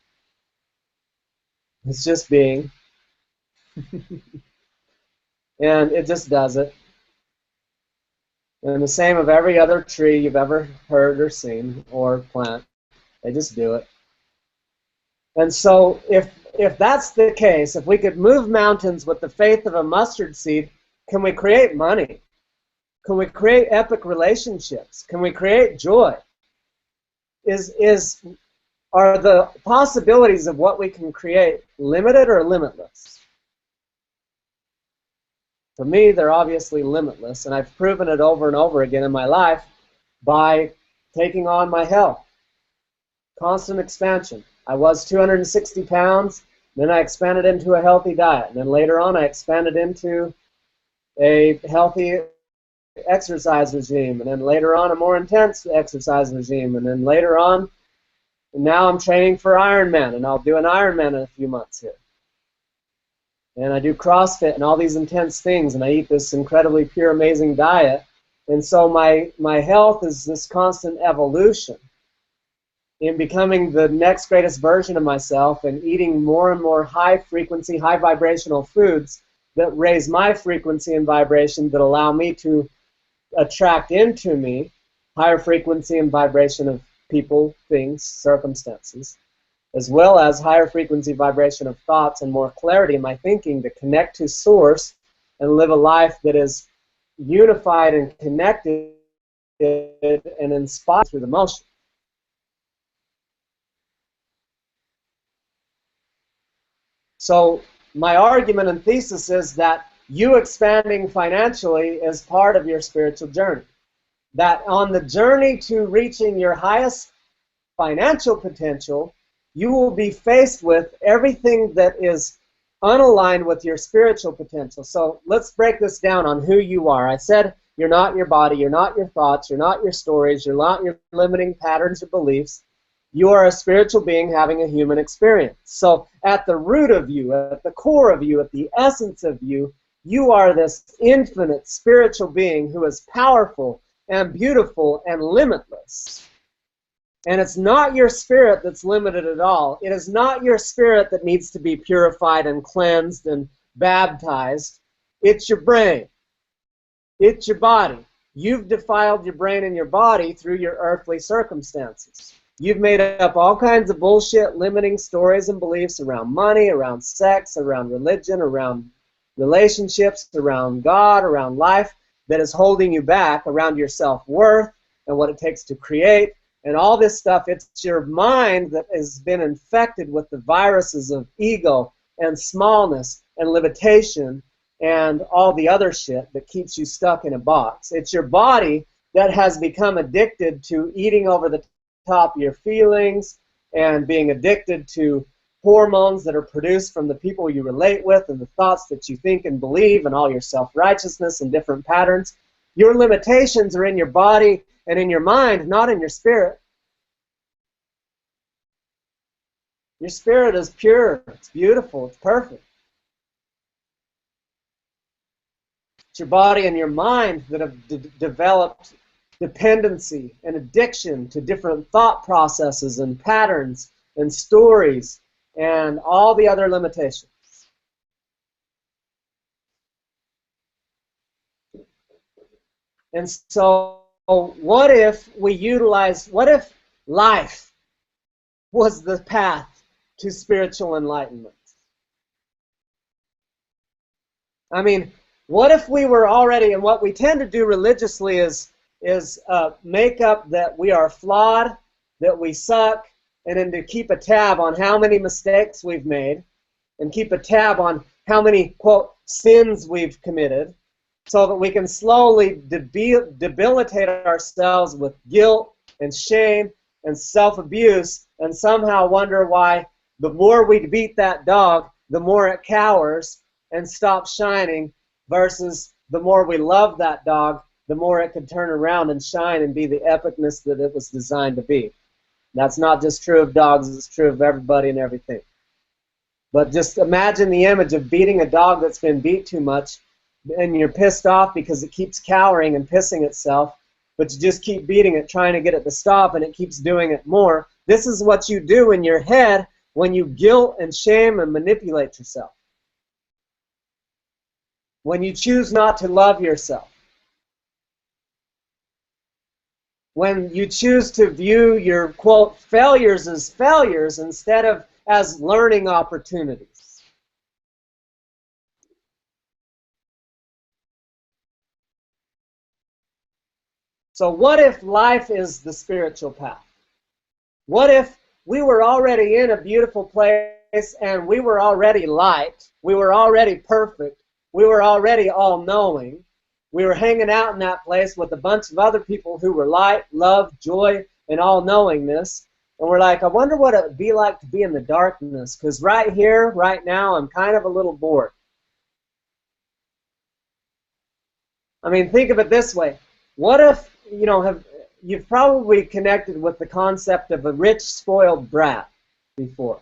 It's just being. And it just does it. And the same of every other tree you've ever heard or seen or plant. They just do it. And so if that's the case, if we could move mountains with the faith of a mustard seed, can we create money? Can we create epic relationships? Can we create joy? Are the possibilities of what we can create limited or limitless? For me, they're obviously limitless, and I've proven it over and over again in my life by taking on my health. Constant expansion. I was 260 pounds, then I expanded into a healthy diet, and then later on I expanded into a healthy exercise regime, and then later on a more intense exercise regime, and then later on, and now I'm training for Ironman, and I'll do an Ironman in a few months here. And I do CrossFit and all these intense things, and I eat this incredibly pure, amazing diet. And so my health is this constant evolution in becoming the next greatest version of myself and eating more and more high-frequency, high-vibrational foods that raise my frequency and vibration that allow me to attract into me higher frequency and vibration of people, things, circumstances, as well as higher frequency vibration of thoughts and more clarity in my thinking to connect to Source and live a life that is unified and connected and inspired through the motion. So my argument and thesis is that you expanding financially is part of your spiritual journey. That on the journey to reaching your highest financial potential, you will be faced with everything that is unaligned with your spiritual potential. So let's break this down on who you are. I said you're not your body, you're not your thoughts, you're not your stories, you're not your limiting patterns or beliefs. You are a spiritual being having a human experience. So at the root of you, at the core of you, at the essence of you, you are this infinite spiritual being who is powerful and beautiful and limitless. And it's not your spirit that's limited at all. It is not your spirit that needs to be purified and cleansed and baptized. It's your brain. It's your body. You've defiled your brain and your body through your earthly circumstances. You've made up all kinds of bullshit, limiting stories and beliefs around money, around sex, around religion, around relationships, around God, around life that is holding you back, around your self-worth and what it takes to create. And all this stuff, it's your mind that has been infected with the viruses of ego and smallness and limitation and all the other shit that keeps you stuck in a box. It's your body that has become addicted to eating over the top of your feelings and being addicted to hormones that are produced from the people you relate with and the thoughts that you think and believe and all your self-righteousness and different patterns. Your limitations are in your body and in your mind, not in your spirit. Your spirit is pure, it's beautiful, it's perfect. It's your body and your mind that have developed dependency and addiction to different thought processes and patterns and stories and all the other limitations. And so what if life was the path to spiritual enlightenment? I mean, what if we were already, and what we tend to do religiously is make up that we are flawed, that we suck, and then to keep a tab on how many mistakes we've made, and keep a tab on how many, quote, sins we've committed, so that we can slowly debilitate ourselves with guilt and shame and self-abuse, and somehow wonder why the more we beat that dog, the more it cowers and stops shining, versus the more we love that dog, the more it could turn around and shine and be the epicness that it was designed to be. That's not just true of dogs, it's true of everybody and everything. But just imagine the image of beating a dog that's been beat too much, and you're pissed off because it keeps cowering and pissing itself, but you just keep beating it, trying to get it to stop, and it keeps doing it more. This is what you do in your head when you guilt and shame and manipulate yourself. When you choose not to love yourself. When you choose to view your, quote, failures as failures instead of as learning opportunities. So what if life is the spiritual path? What if we were already in a beautiful place and we were already light, we were already perfect, we were already all-knowing, we were hanging out in that place with a bunch of other people who were light, love, joy, and all-knowingness, and we're like, I wonder what it would be like to be in the darkness, because right here, right now, I'm kind of a little bored. I mean, think of it this way. What if, you've probably connected with the concept of a rich, spoiled brat before.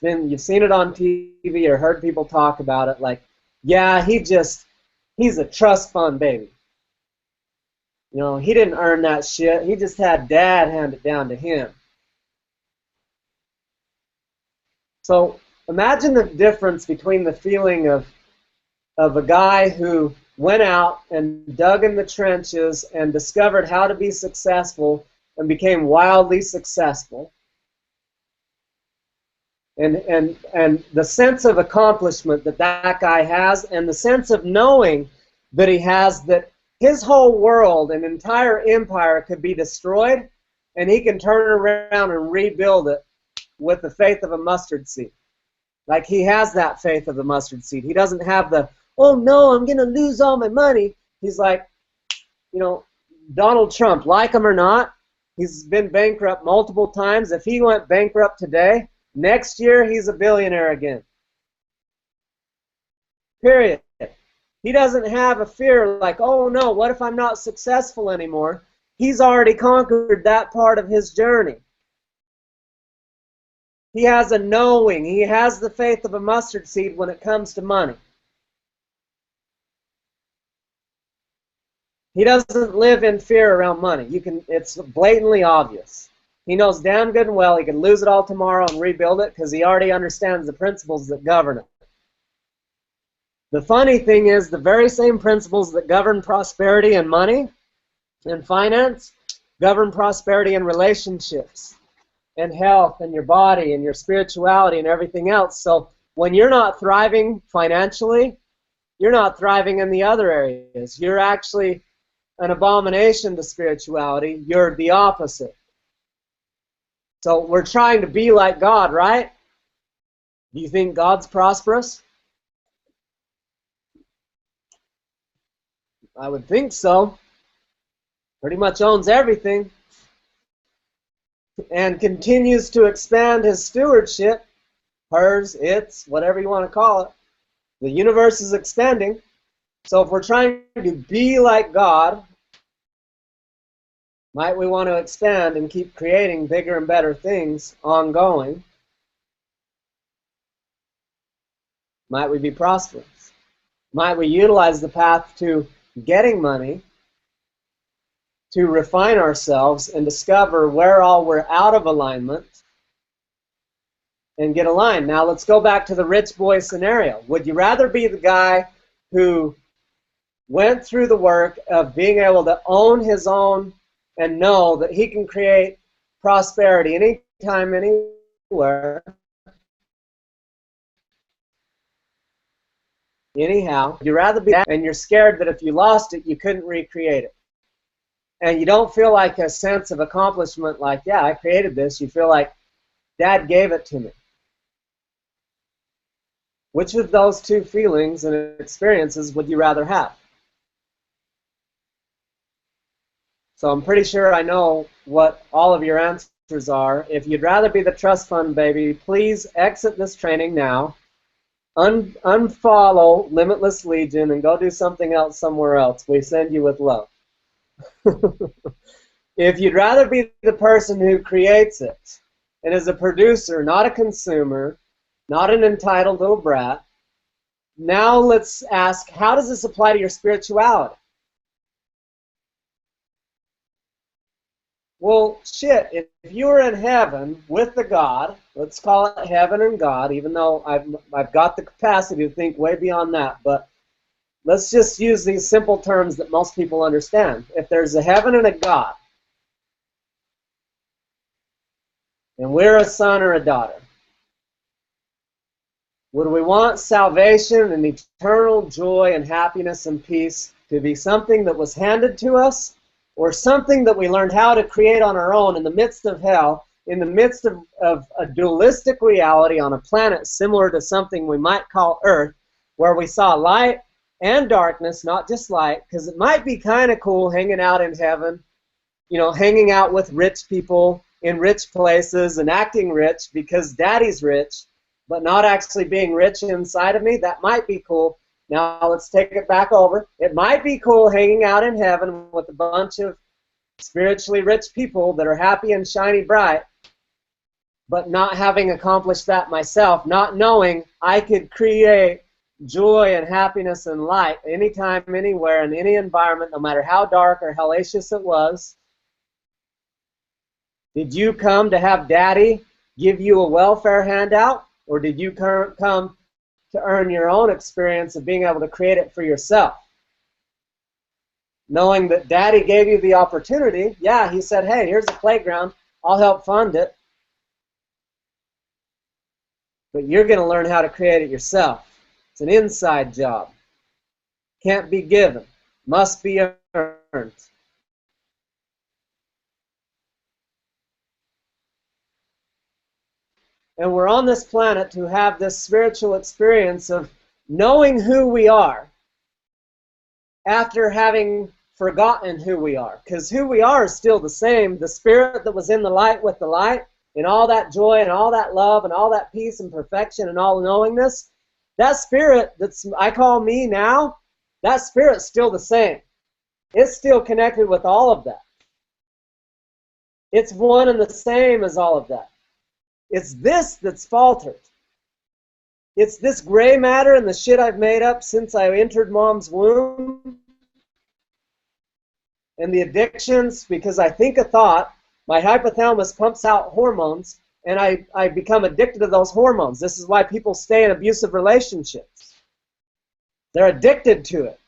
You've seen it on TV or heard people talk about it, like, yeah, he's a trust fund baby. He didn't earn that shit. He just had dad hand it down to him. So imagine the difference between the feeling of a guy who went out and dug in the trenches and discovered how to be successful and became wildly successful, and the sense of accomplishment that guy has, and the sense of knowing that he has, that his whole world and entire empire could be destroyed, and he can turn it around and rebuild it with the faith of a mustard seed. Like, he has that faith of the mustard seed. He doesn't have the, oh no, I'm going to lose all my money. He's like, Donald Trump, like him or not, he's been bankrupt multiple times. If he went bankrupt today, next year he's a billionaire again. Period. He doesn't have a fear like, oh no, what if I'm not successful anymore? He's already conquered that part of his journey. He has a knowing. He has the faith of a mustard seed when it comes to money. He doesn't live in fear around money. It's blatantly obvious. He knows damn good and well he can lose it all tomorrow and rebuild it because he already understands the principles that govern it. The funny thing is, the very same principles that govern prosperity and money and finance govern prosperity and relationships and health and your body and your spirituality and everything else. So when you're not thriving financially, you're not thriving in the other areas. You're actually an abomination to spirituality. You're the opposite. So we're trying to be like God, right? Do you think God's prosperous? I would think so. Pretty much owns everything. And continues to expand his stewardship, hers, its, whatever you want to call it. The universe is expanding. So if we're trying to be like God, might we want to expand and keep creating bigger and better things ongoing? Might we be prosperous? Might we utilize the path to getting money to refine ourselves and discover where all we're out of alignment and get aligned? Now let's go back to the rich boy scenario. Would you rather be the guy who went through the work of being able to own his own and know that he can create prosperity anytime, anywhere, anyhow? Would you rather be that, and you're scared that if you lost it, you couldn't recreate it? And you don't feel like a sense of accomplishment like, yeah, I created this. You feel like Dad gave it to me. Which of those two feelings and experiences would you rather have? So I'm pretty sure I know what all of your answers are. If you'd rather be the trust fund baby, please exit this training now. Unfollow Limitless Legion and go do something else somewhere else. We send you with love. If you'd rather be the person who creates it and is a producer, not a consumer, not an entitled little brat, now let's ask, how does this apply to your spirituality? Well, shit, if you were in heaven with the God, let's call it heaven and God, even though I've got the capacity to think way beyond that, but let's just use these simple terms that most people understand. If there's a heaven and a God, and we're a son or a daughter, would we want salvation and eternal joy and happiness and peace to be something that was handed to us, or something that we learned how to create on our own in the midst of hell, in the midst of a dualistic reality on a planet similar to something we might call Earth, where we saw light and darkness, not just light? Because it might be kind of cool hanging out in heaven, you know, hanging out with rich people in rich places and acting rich because Daddy's rich, but not actually being rich inside of me. That might be cool. Now let's take it back over. It might be cool hanging out in heaven with a bunch of spiritually rich people that are happy and shiny bright, but not having accomplished that myself, not knowing I could create joy and happiness and light anytime, anywhere, in any environment, no matter how dark or hellacious it was. Did you come to have Daddy give you a welfare handout, or did you come to earn your own experience of being able to create it for yourself? Knowing that Daddy gave you the opportunity, yeah, he said, hey, here's a playground, I'll help fund it. But you're going to learn how to create it yourself. It's an inside job. Can't be given. Must be earned. And we're on this planet to have this spiritual experience of knowing who we are after having forgotten who we are. Because who we are is still the same. The spirit that was in the light with the light, and all that joy and all that love and all that peace and perfection and all knowingness, that spirit that's I call me now, that spirit's still the same. It's still connected with all of that. It's one and the same as all of that. It's this that's faltered. It's this gray matter and the shit I've made up since I entered Mom's womb. And the addictions, because I think a thought, my hypothalamus pumps out hormones, and I become addicted to those hormones. This is why people stay in abusive relationships. They're addicted to it.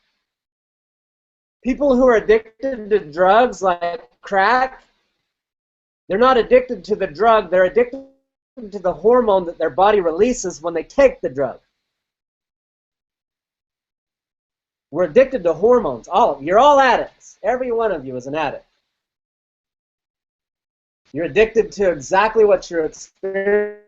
People who are addicted to drugs like crack, they're not addicted to the drug, they're addicted to the hormone that their body releases when they take the drug. We're addicted to hormones. You're all addicts. Every one of you is an addict. You're addicted to exactly what you're experiencing.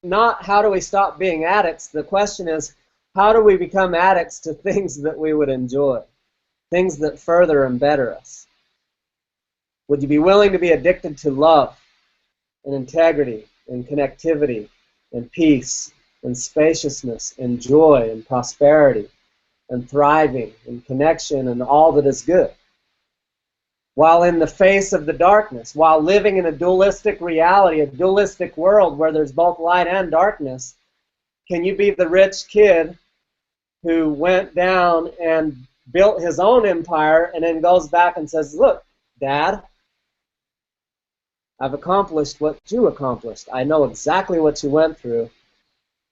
Not how do we stop being addicts. The question is, how do we become addicts to things that we would enjoy? Things that further and better us? Would you be willing to be addicted to love and integrity and connectivity and peace and spaciousness and joy and prosperity and thriving and connection and all that is good? While in the face of the darkness, while living in a dualistic reality, a dualistic world where there's both light and darkness, Can you be the rich kid who went down and built his own empire and then goes back and says, look, Dad, I've accomplished what you accomplished. I know exactly what you went through,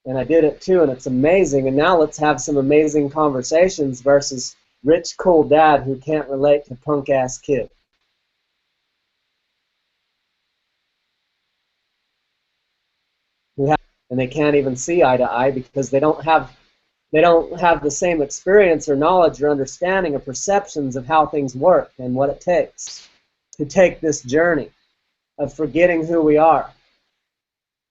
and I did it too, and it's amazing, and now let's have some amazing conversations versus rich, cool dad who can't relate to punk-ass kid. And they can't even see eye to eye because they don't have the same experience or knowledge or understanding or perceptions of how things work and what it takes to take this journey of forgetting who we are.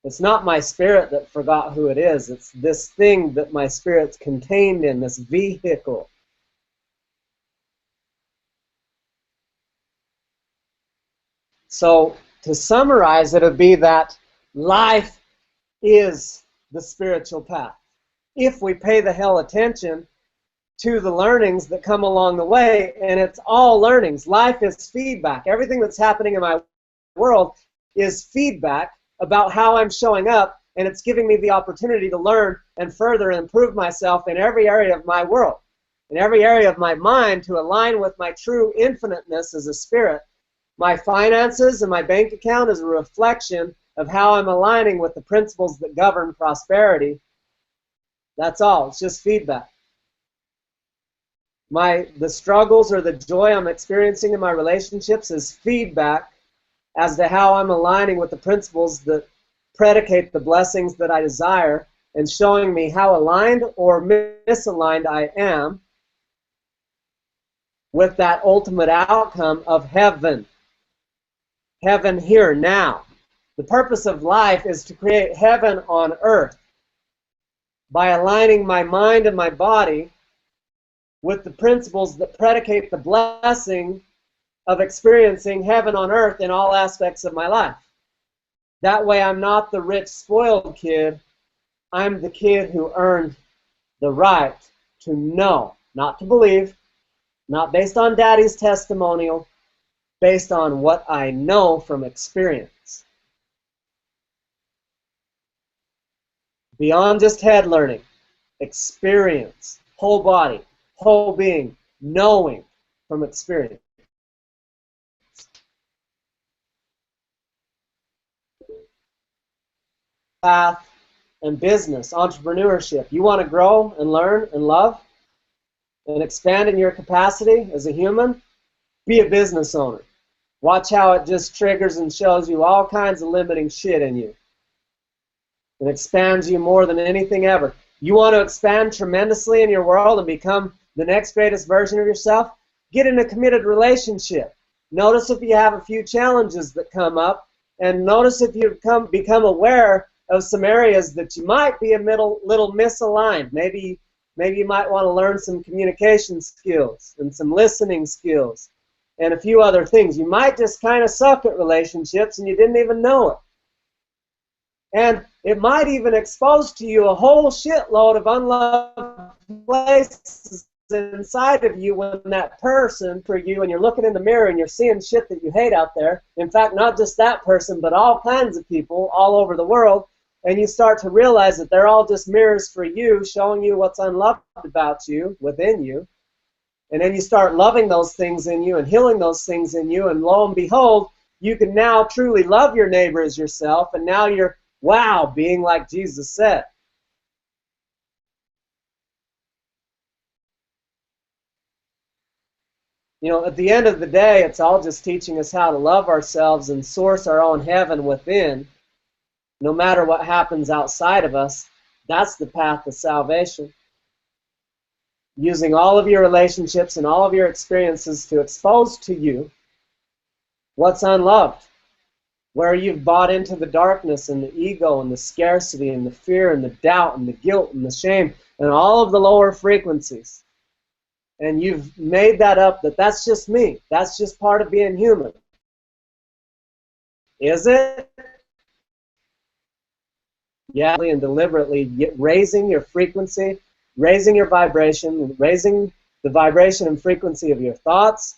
It's not my spirit that forgot who it is. It's this thing that my spirit's contained in, this vehicle. So to summarize, it would be that life is the spiritual path. If we pay the hell attention to the learnings that come along the way, and it's all learnings. Life is feedback. Everything that's happening in my world is feedback about how I'm showing up, and it's giving me the opportunity to learn and further improve myself in every area of my world, in every area of my mind to align with my true infiniteness as a spirit. My finances and my bank account is a reflection of how I'm aligning with the principles that govern prosperity. That's all. It's just feedback. The struggles or the joy I'm experiencing in my relationships is feedback as to how I'm aligning with the principles that predicate the blessings that I desire and showing me how aligned or misaligned I am with that ultimate outcome of heaven. Heaven here now. The purpose of life is to create heaven on earth by aligning my mind and my body with the principles that predicate the blessing of experiencing heaven on earth in all aspects of my life. That way I'm not the rich, spoiled kid. I'm the kid who earned the right to know, not to believe, not based on daddy's testimonial, based on what I know from experience. Beyond just head learning, experience, whole body, whole being, knowing from experience. Path and business, entrepreneurship. You want to grow and learn and love and expand in your capacity as a human? Be a business owner. Watch how it just triggers and shows you all kinds of limiting shit in you. It expands you more than anything ever. You want to expand tremendously in your world and become the next greatest version of yourself? Get in a committed relationship. Notice if you have a few challenges that come up, and notice if you become aware of some areas that you might be a little misaligned. Maybe you might want to learn some communication skills and some listening skills and a few other things. You might just kind of suck at relationships and you didn't even know it. And it might even expose to you a whole shitload of unloved places inside of you when that person for you, and you're looking in the mirror and you're seeing shit that you hate out there. In fact, not just that person, but all kinds of people all over the world. And you start to realize that they're all just mirrors for you, showing you what's unloved about you, within you. And then you start loving those things in you and healing those things in you, and lo and behold, you can now truly love your neighbor as yourself, and now you're, wow, being like Jesus said. You know, at the end of the day, it's all just teaching us how to love ourselves and source our own heaven within. No matter what happens outside of us, that's the path to salvation. Using all of your relationships and all of your experiences to expose to you what's unloved, where you've bought into the darkness and the ego and the scarcity and the fear and the doubt and the guilt and the shame and all of the lower frequencies. And you've made that up that that's just me. That's just part of being human. Is it? Yeah, and deliberately raising your frequency, raising your vibration, raising the vibration and frequency of your thoughts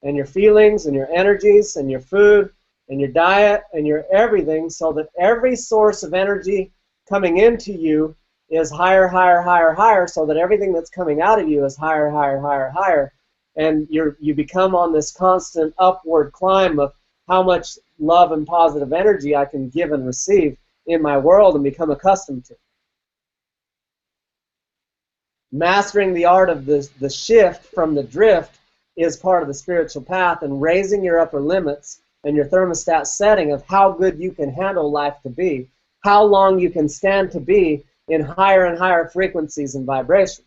and your feelings and your energies and your food and your diet and your everything, so that every source of energy coming into you is higher, higher, higher, higher, so that everything that's coming out of you is higher, higher, higher, higher. And you become on this constant upward climb of how much love and positive energy I can give and receive in my world and become accustomed to. Mastering the art of the shift from the drift is part of the spiritual path, and raising your upper limits and your thermostat setting of how good you can handle life to be, how long you can stand to be in higher and higher frequencies and vibrations.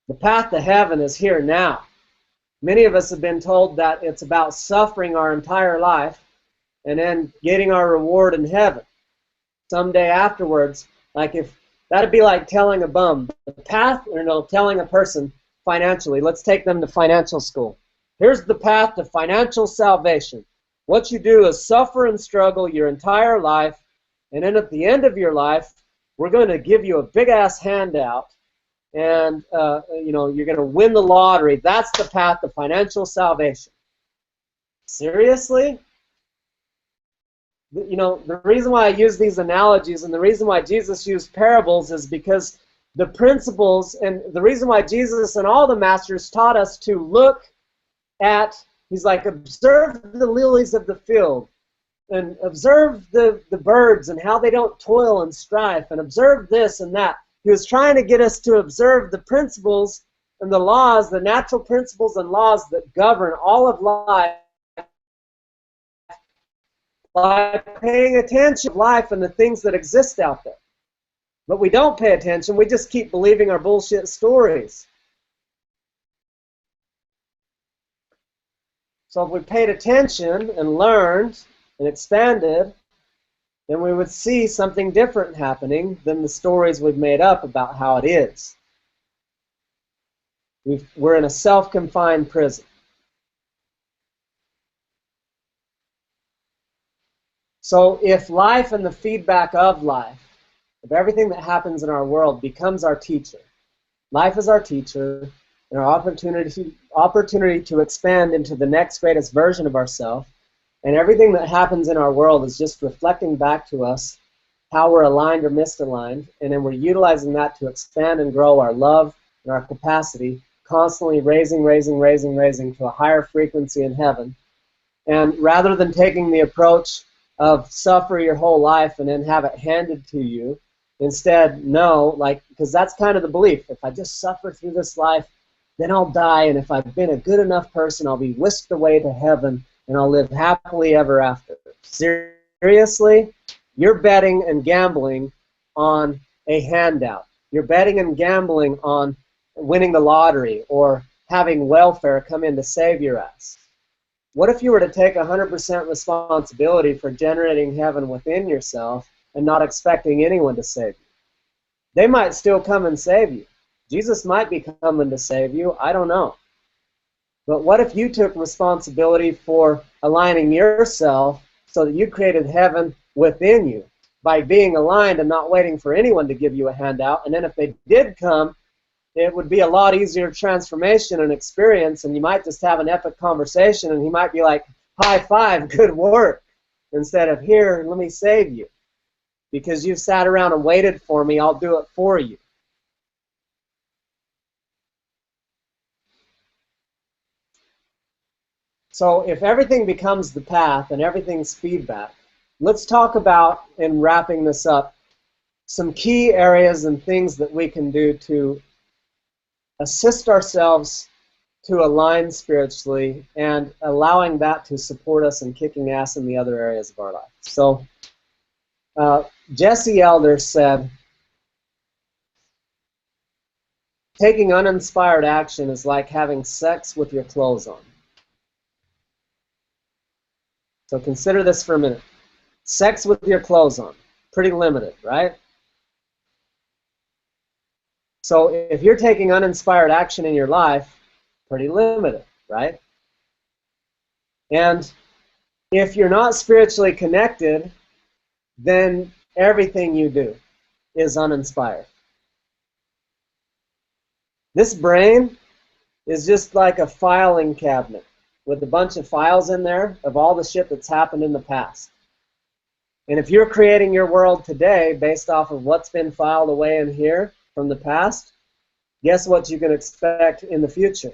The path to heaven is here now. Many of us have been told that it's about suffering our entire life and then getting our reward in heaven someday afterwards. Like if that'd be like telling a bum the path, or no, telling a person financially. Let's take them to financial school. Here's the path to financial salvation. What you do is suffer and struggle your entire life, and then at the end of your life, we're going to give you a big-ass handout, and you're going to win the lottery. That's the path to financial salvation. Seriously? The reason why I use these analogies and the reason why Jesus used parables is because the principles, and the reason why Jesus and all the masters taught us to look at, he's like, observe the lilies of the field, and observe the birds and how they don't toil and strive, and observe this and that. He was trying to get us to observe the principles and the laws, the natural principles and laws that govern all of life, by paying attention to life and the things that exist out there. But we don't pay attention. We just keep believing our bullshit stories. So if we paid attention and learned and expanded, then we would see something different happening than the stories we've made up about how it is. We're in a self-confined prison. So if life and the feedback of life, if everything that happens in our world becomes our teacher, life is our teacher, and our opportunity to expand into the next greatest version of ourselves, and everything that happens in our world is just reflecting back to us how we're aligned or misaligned, and then we're utilizing that to expand and grow our love and our capacity, constantly raising to a higher frequency in heaven. And rather than taking the approach of suffer your whole life and then have it handed to you, instead, no, because that's kind of the belief. If I just suffer through this life, then I'll die, and if I've been a good enough person, I'll be whisked away to heaven, and I'll live happily ever after. Seriously? You're betting and gambling on a handout. You're betting and gambling on winning the lottery or having welfare come in to save your ass. What if you were to take 100% responsibility for generating heaven within yourself and not expecting anyone to save you? They might still come and save you. Jesus might be coming to save you. I don't know. But what if you took responsibility for aligning yourself so that you created heaven within you by being aligned and not waiting for anyone to give you a handout? And then if they did come, it would be a lot easier transformation and experience, and you might just have an epic conversation, and he might be like, high five, good work, instead of, here, let me save you. Because you've sat around and waited for me, I'll do it for you. So if everything becomes the path and everything's feedback, let's talk about, in wrapping this up, some key areas and things that we can do to assist ourselves to align spiritually and allowing that to support us in kicking ass in the other areas of our life. So Jesse Elder said, taking uninspired action is like having sex with your clothes on. So consider this for a minute. Sex with your clothes on. Pretty limited, right? So if you're taking uninspired action in your life, pretty limited, right? And if you're not spiritually connected, then everything you do is uninspired. This brain is just like a filing cabinet with a bunch of files in there of all the shit that's happened in the past. And if you're creating your world today based off of what's been filed away in here from the past, guess what you can expect in the future?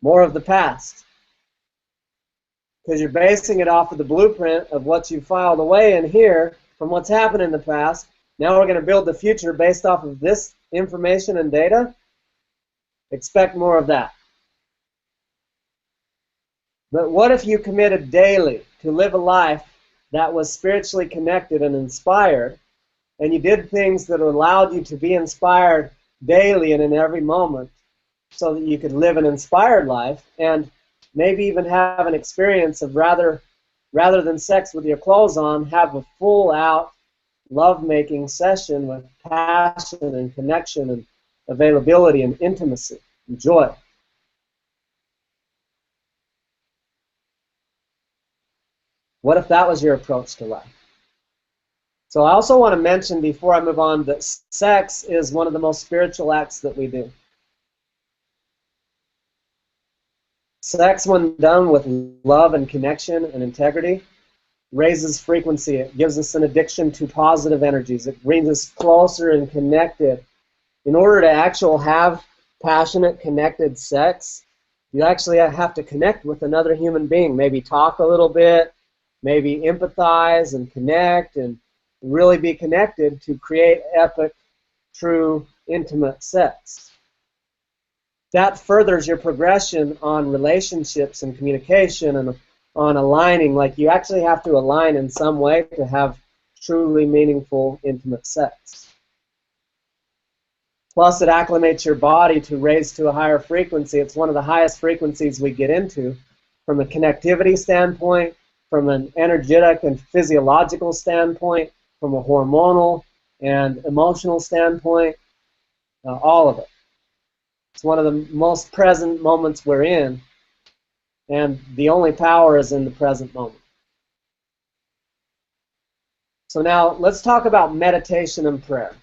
More of the past. Because you're basing it off of the blueprint of what you filed away in here from what's happened in the past. Now we're going to build the future based off of this information and data. Expect more of that. But what if you committed daily to live a life that was spiritually connected and inspired, and you did things that allowed you to be inspired daily and in every moment so that you could live an inspired life and maybe even have an experience of rather than sex with your clothes on, have a full-out love-making session with passion and connection and availability and intimacy and joy. What if that was your approach to life? So I also want to mention before I move on that sex is one of the most spiritual acts that we do. Sex, when done with love and connection and integrity, raises frequency. It gives us an addiction to positive energies. It brings us closer and connected. In order to actually have passionate, connected sex, you actually have to connect with another human being. Maybe talk a little bit, maybe empathize and connect and really be connected to create epic, true, intimate sex. That furthers your progression on relationships and communication and on aligning. Like, you actually have to align in some way to have truly meaningful, intimate sex. Plus, it acclimates your body to raise to a higher frequency. It's one of the highest frequencies we get into from a connectivity standpoint, from an energetic and physiological standpoint, from a hormonal and emotional standpoint, all of it. It's one of the most present moments we're in, and the only power is in the present moment. So now let's talk about meditation and prayer.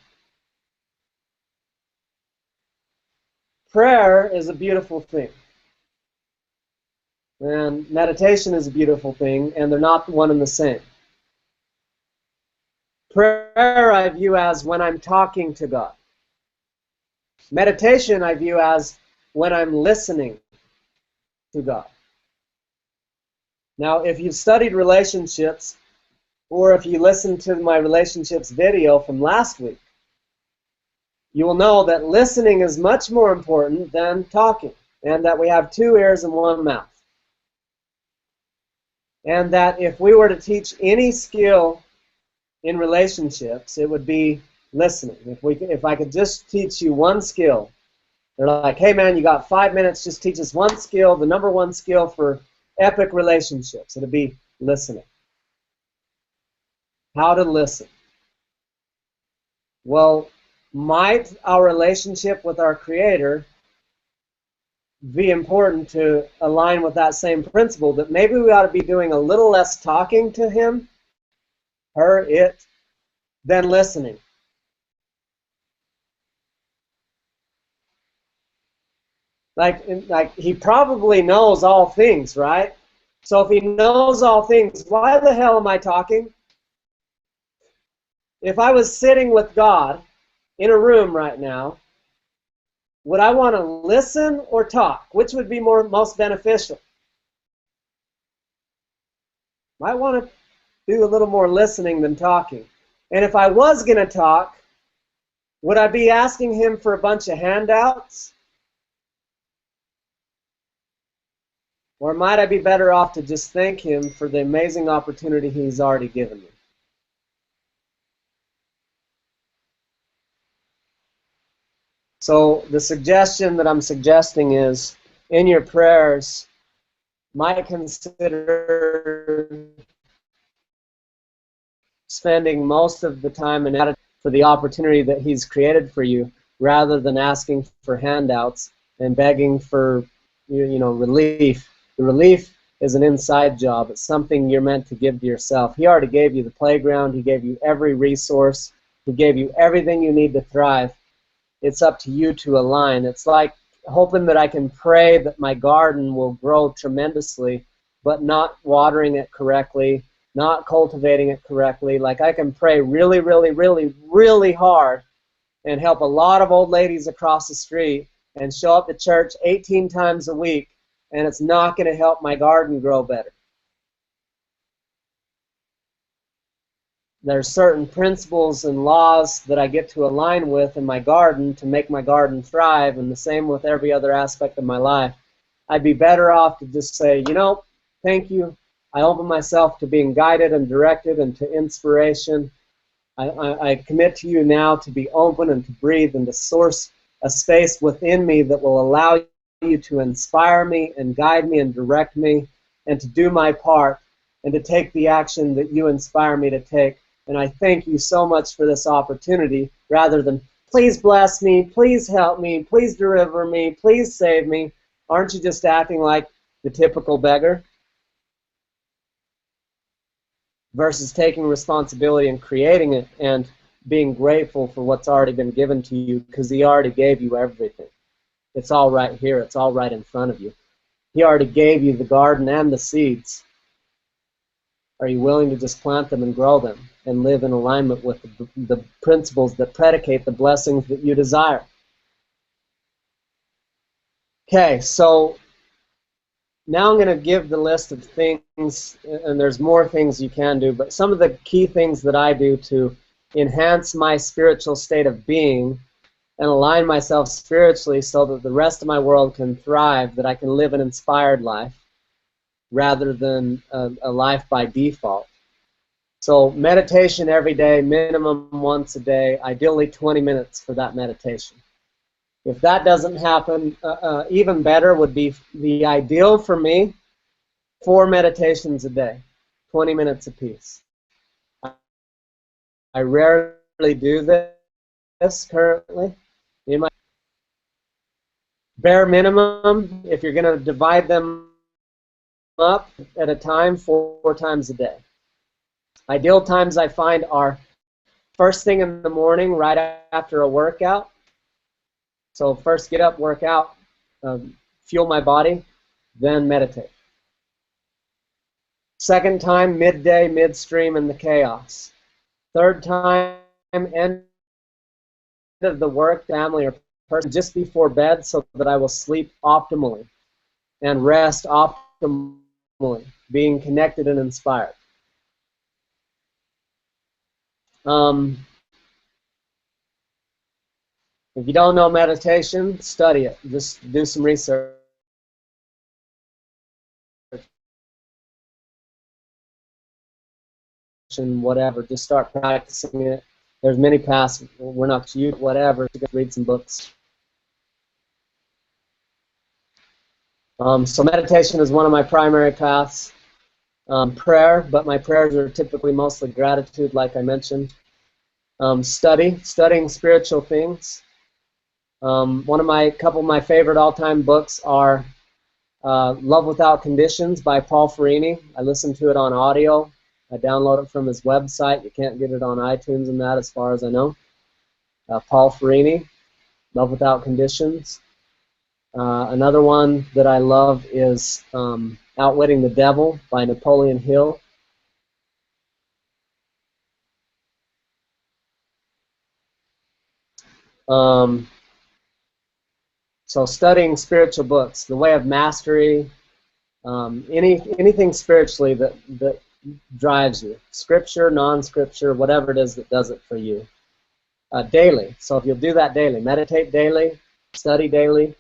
Prayer is a beautiful thing, and meditation is a beautiful thing, and they're not one and the same. Prayer I view as when I'm talking to God. Meditation I view as when I'm listening to God. Now, if you've studied relationships, or if you listened to my relationships video from last week, you will know that listening is much more important than talking, and that we have 2 ears and 1 mouth. And that if we were to teach any skill in relationships, it would be listening. If I could just teach you one skill, they're like, hey man, you got 5 minutes, just teach us one skill, the #1 skill for epic relationships. It'd be listening. How to listen. Well, might our relationship with our Creator be important to align with that same principle, that maybe we ought to be doing a little less talking to Him, her, it, than listening? Like He probably knows all things, right? So if He knows all things, why the hell am I talking? If I was sitting with God in a room right now, would I want to listen or talk? Which would be most beneficial? Might want to do a little more listening than talking. And if I was going to talk, would I be asking Him for a bunch of handouts? Or might I be better off to just thank Him for the amazing opportunity He's already given me? So the suggestion that I'm suggesting is, in your prayers, might consider spending most of the time and attitude for the opportunity that He's created for you, rather than asking for handouts and begging for relief. The relief is an inside job. It's something you're meant to give to yourself. He already gave you the playground. He gave you every resource. He gave you everything you need to thrive. It's up to you to align. It's like hoping that I can pray that my garden will grow tremendously, but not watering it correctly, not cultivating it correctly. Like I can pray really, really, really, really hard and help a lot of old ladies across the street and show up to church 18 times a week, and it's not going to help my garden grow better. There's certain principles and laws that I get to align with in my garden to make my garden thrive, and the same with every other aspect of my life. I'd be better off to just say, you know, thank you. I open myself to being guided and directed and to inspiration. I commit to you now to be open and to breathe and to source a space within me that will allow you to inspire me and guide me and direct me and to do my part and to take the action that you inspire me to take. And I thank you so much for this opportunity, rather than please bless me, please help me, please deliver me, please save me. Aren't you just acting like the typical beggar? Versus taking responsibility and creating it and being grateful for what's already been given to you, because he already gave you everything. It's all right here. It's all right in front of you. He already gave you the garden and the seeds. Are you willing to just plant them and grow them and live in alignment with the principles that predicate the blessings that you desire? Okay, so now I'm going to give the list of things, and there's more things you can do, but some of the key things that I do to enhance my spiritual state of being and align myself spiritually so that the rest of my world can thrive, that I can live an inspired life rather than a life by default. So meditation every day, minimum once a day, ideally 20 minutes for that meditation. If that doesn't happen, even better would be the ideal for me, 4 meditations a day, 20 minutes apiece. I rarely do this currently. Bare minimum, if you're going to divide them up at a time, 4 times a day. Ideal times I find are first thing in the morning, right after a workout. So first get up, work out, fuel my body, then meditate. Second time, midday, midstream in the chaos. Third time, end of the work, family, or person, just before bed, so that I will sleep optimally and rest optimally, being connected and inspired. If you don't know meditation, study it. Just do some research. Whatever, just start practicing it. There's many paths. We're not you, whatever. Just read some books. So meditation is one of my primary paths. Prayer, but my prayers are typically mostly gratitude, like I mentioned. Studying spiritual things. Couple of my favorite all-time books are Love Without Conditions by Paul Ferrini. I listen to it on audio. I download it from his website. You can't get it on iTunes and that, as far as I know. Paul Ferrini, Love Without Conditions. Another one that I love is Outwitting the Devil by Napoleon Hill. So studying spiritual books, The Way of Mastery, anything spiritually that drives you. Scripture, non-scripture, whatever it is that does it for you. Daily. So if you'll do that daily, meditate daily, study daily.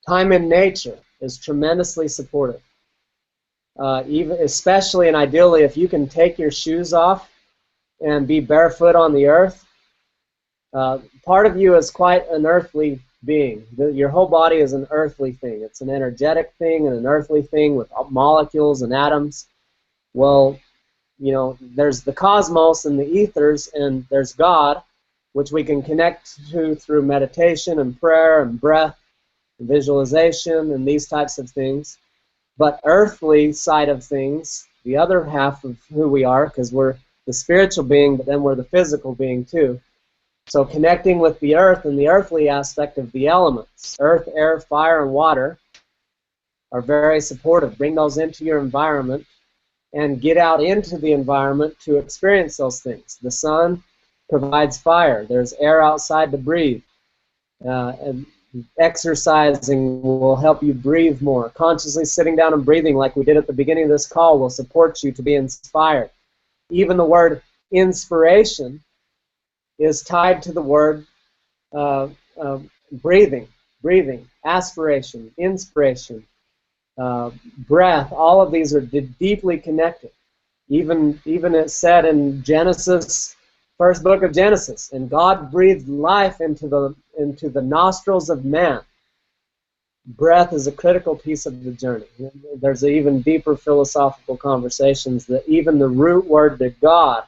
Time in nature is tremendously supportive. Especially and ideally, if you can take your shoes off and be barefoot on the earth. Part of you is quite an earthly being. Your whole body is an earthly thing. It's an energetic thing and an earthly thing with molecules and atoms. Well, you know, there's the cosmos and the ethers, and there's God, which we can connect to through meditation and prayer and breath and visualization and these types of things. But earthly side of things, the other half of who we are, because we're the spiritual being, but then we're the physical being too. So connecting with the earth and the earthly aspect of the elements, earth, air, fire, and water, are very supportive. Bring those into your environment and get out into the environment to experience those things. The sun provides fire. There's air outside to breathe. And exercising will help you breathe more. Consciously sitting down and breathing like we did at the beginning of this call will support you to be inspired. Even the word inspiration is tied to the word breathing, aspiration, inspiration, breath. All of these are deeply connected. Even it said in Genesis, first book of Genesis, and God breathed life into the nostrils of man. Breath is a critical piece of the journey. There's even deeper philosophical conversations that even the root word to God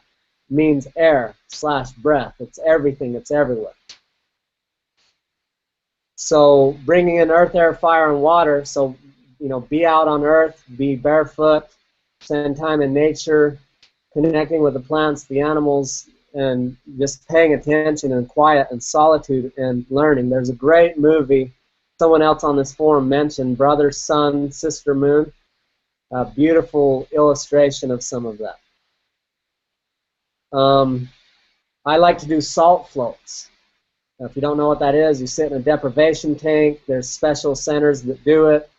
means air/breath. It's everything. It's everywhere. So bringing in earth, air, fire, and water. So be out on earth, be barefoot, spend time in nature, connecting with the plants, the animals, and just paying attention and quiet and solitude and learning. There's a great movie someone else on this forum mentioned, Brother, Sun, Sister Moon. A beautiful illustration of some of that. I like to do salt floats. Now, if you don't know what that is, you sit in a deprivation tank. There's special centers that do it.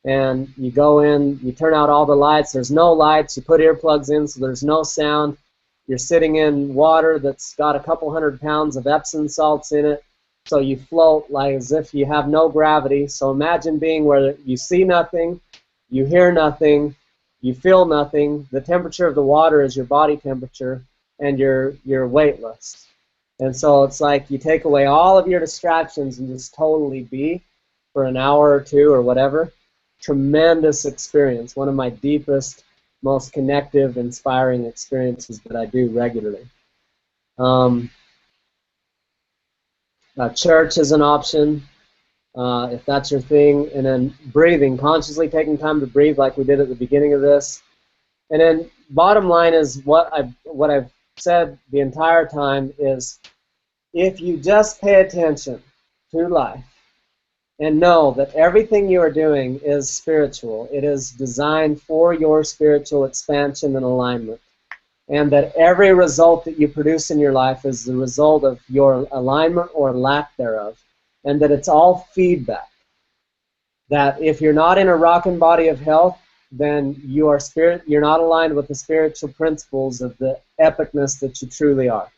And you go in, you turn out all the lights. There's no lights. You put earplugs in so there's no sound. You're sitting in water that's got a couple 100 pounds of Epsom salts in it. So you float like as if you have no gravity. So imagine being where you see nothing, you hear nothing, you feel nothing. The temperature of the water is your body temperature, and you're weightless. And so it's like you take away all of your distractions and just totally be for an hour or two or whatever. Tremendous experience. One of my deepest, most connective, inspiring experiences that I do regularly. Church is an option, if that's your thing. And then breathing, consciously taking time to breathe like we did at the beginning of this. And then bottom line is what I've said the entire time is if you just pay attention to life and know that everything you are doing is spiritual, it is designed for your spiritual expansion and alignment, and that every result that you produce in your life is the result of your alignment or lack thereof, and that it's all feedback. That if you're not in a rocking body of health, then you're not aligned with the spiritual principles of the epicness that you truly are.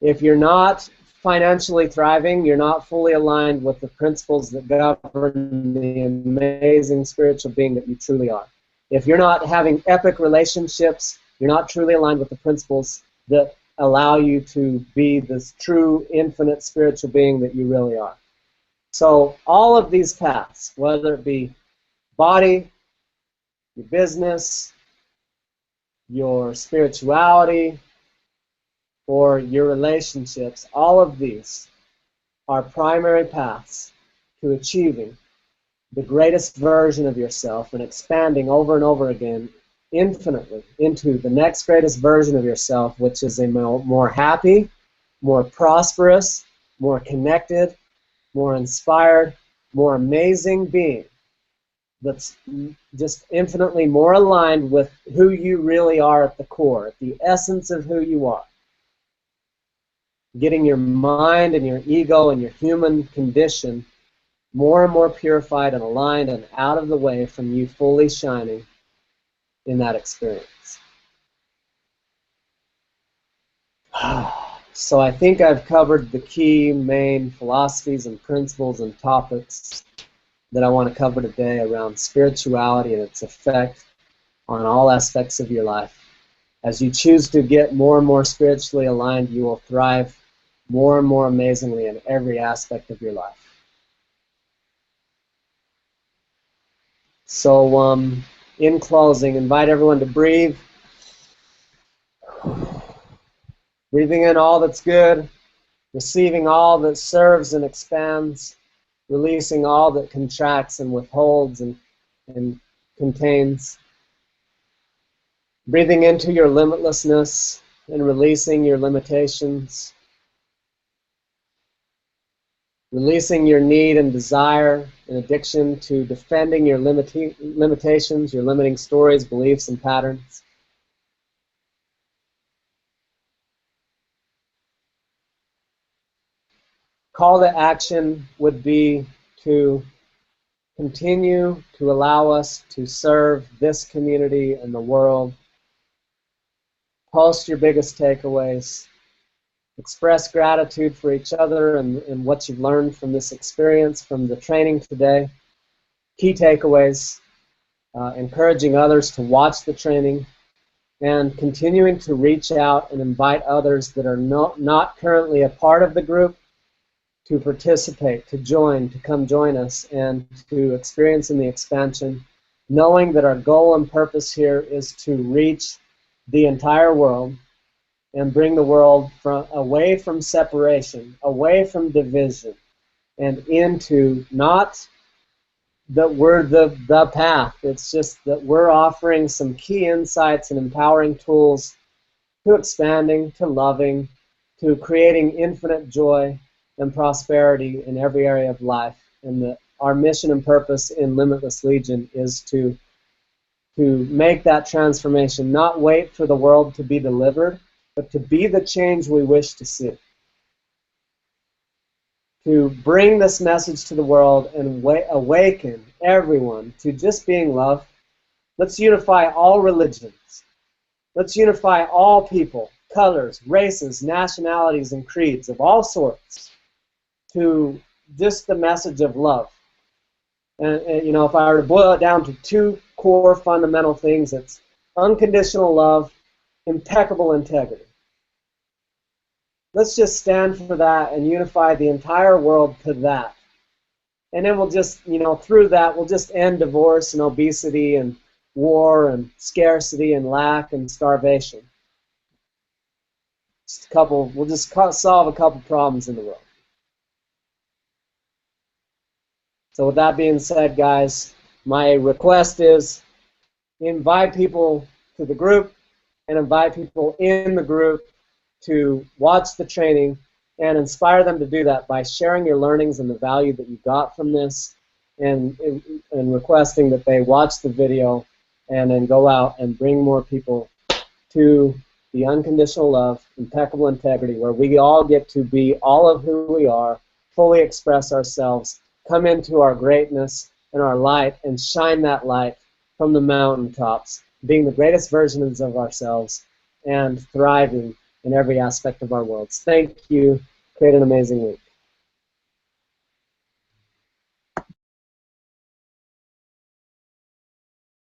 If you're not financially thriving, you're not fully aligned with the principles that govern the amazing spiritual being that you truly are. If you're not having epic relationships, you're not truly aligned with the principles that allow you to be this true, infinite spiritual being that you really are. So all of these paths, whether it be body, your business, your spirituality, or your relationships, all of these are primary paths to achieving the greatest version of yourself and expanding over and over again infinitely into the next greatest version of yourself, which is a more happy, more prosperous, more connected, more inspired, more amazing being that's just infinitely more aligned with who you really are at the core, at the essence of who you are. Getting your mind and your ego and your human condition more and more purified and aligned and out of the way from you fully shining in that experience. So I think I've covered the key main philosophies and principles and topics that I want to cover today around spirituality and its effect on all aspects of your life. As you choose to get more and more spiritually aligned, you will thrive more and more amazingly in every aspect of your life. So in closing, invite everyone to breathe. Breathing in all that's good, receiving all that serves and expands, releasing all that contracts and withholds and contains. Breathing into your limitlessness and releasing your limitations. Releasing your need and desire and addiction to defending your limitations, your limiting stories, beliefs, and patterns. call to action would be to continue to allow us to serve this community and the world. Post your biggest takeaways. Express gratitude for each other and what you've learned from this experience, from the training today. Key takeaways, encouraging others to watch the training, and continuing to reach out and invite others that are not currently a part of the group to participate, to join, to come join us, and to experience in the expansion, knowing that our goal and purpose here is to reach the entire world and bring the world away from separation, away from division, and into not that we're the path. It's just that we're offering some key insights and empowering tools to expanding, to loving, to creating infinite joy and prosperity in every area of life. And our mission and purpose in Limitless Legion is to make that transformation, not wait for the world to be delivered, but to be the change we wish to see. To bring this message to the world and awaken everyone to just being love. Let's unify all religions. Let's unify all people, colors, races, nationalities, and creeds of all sorts to just the message of love. And you know, if I were to boil it down to two core fundamental things, it's unconditional love, impeccable integrity. Let's just stand for that and unify the entire world to that. And then we'll just, you know, through that, we'll just end divorce and obesity and war and scarcity and lack and starvation. We'll just solve a couple problems in the world. So with that being said, guys, my request is invite people to the group and invite people in the group to watch the training and inspire them to do that by sharing your learnings and the value that you got from this, and requesting that they watch the video and then go out and bring more people to the unconditional love, impeccable integrity, where we all get to be all of who we are, fully express ourselves, come into our greatness and our light, and shine that light from the mountaintops, being the greatest versions of ourselves and thriving in every aspect of our worlds. Thank you. Create an amazing week.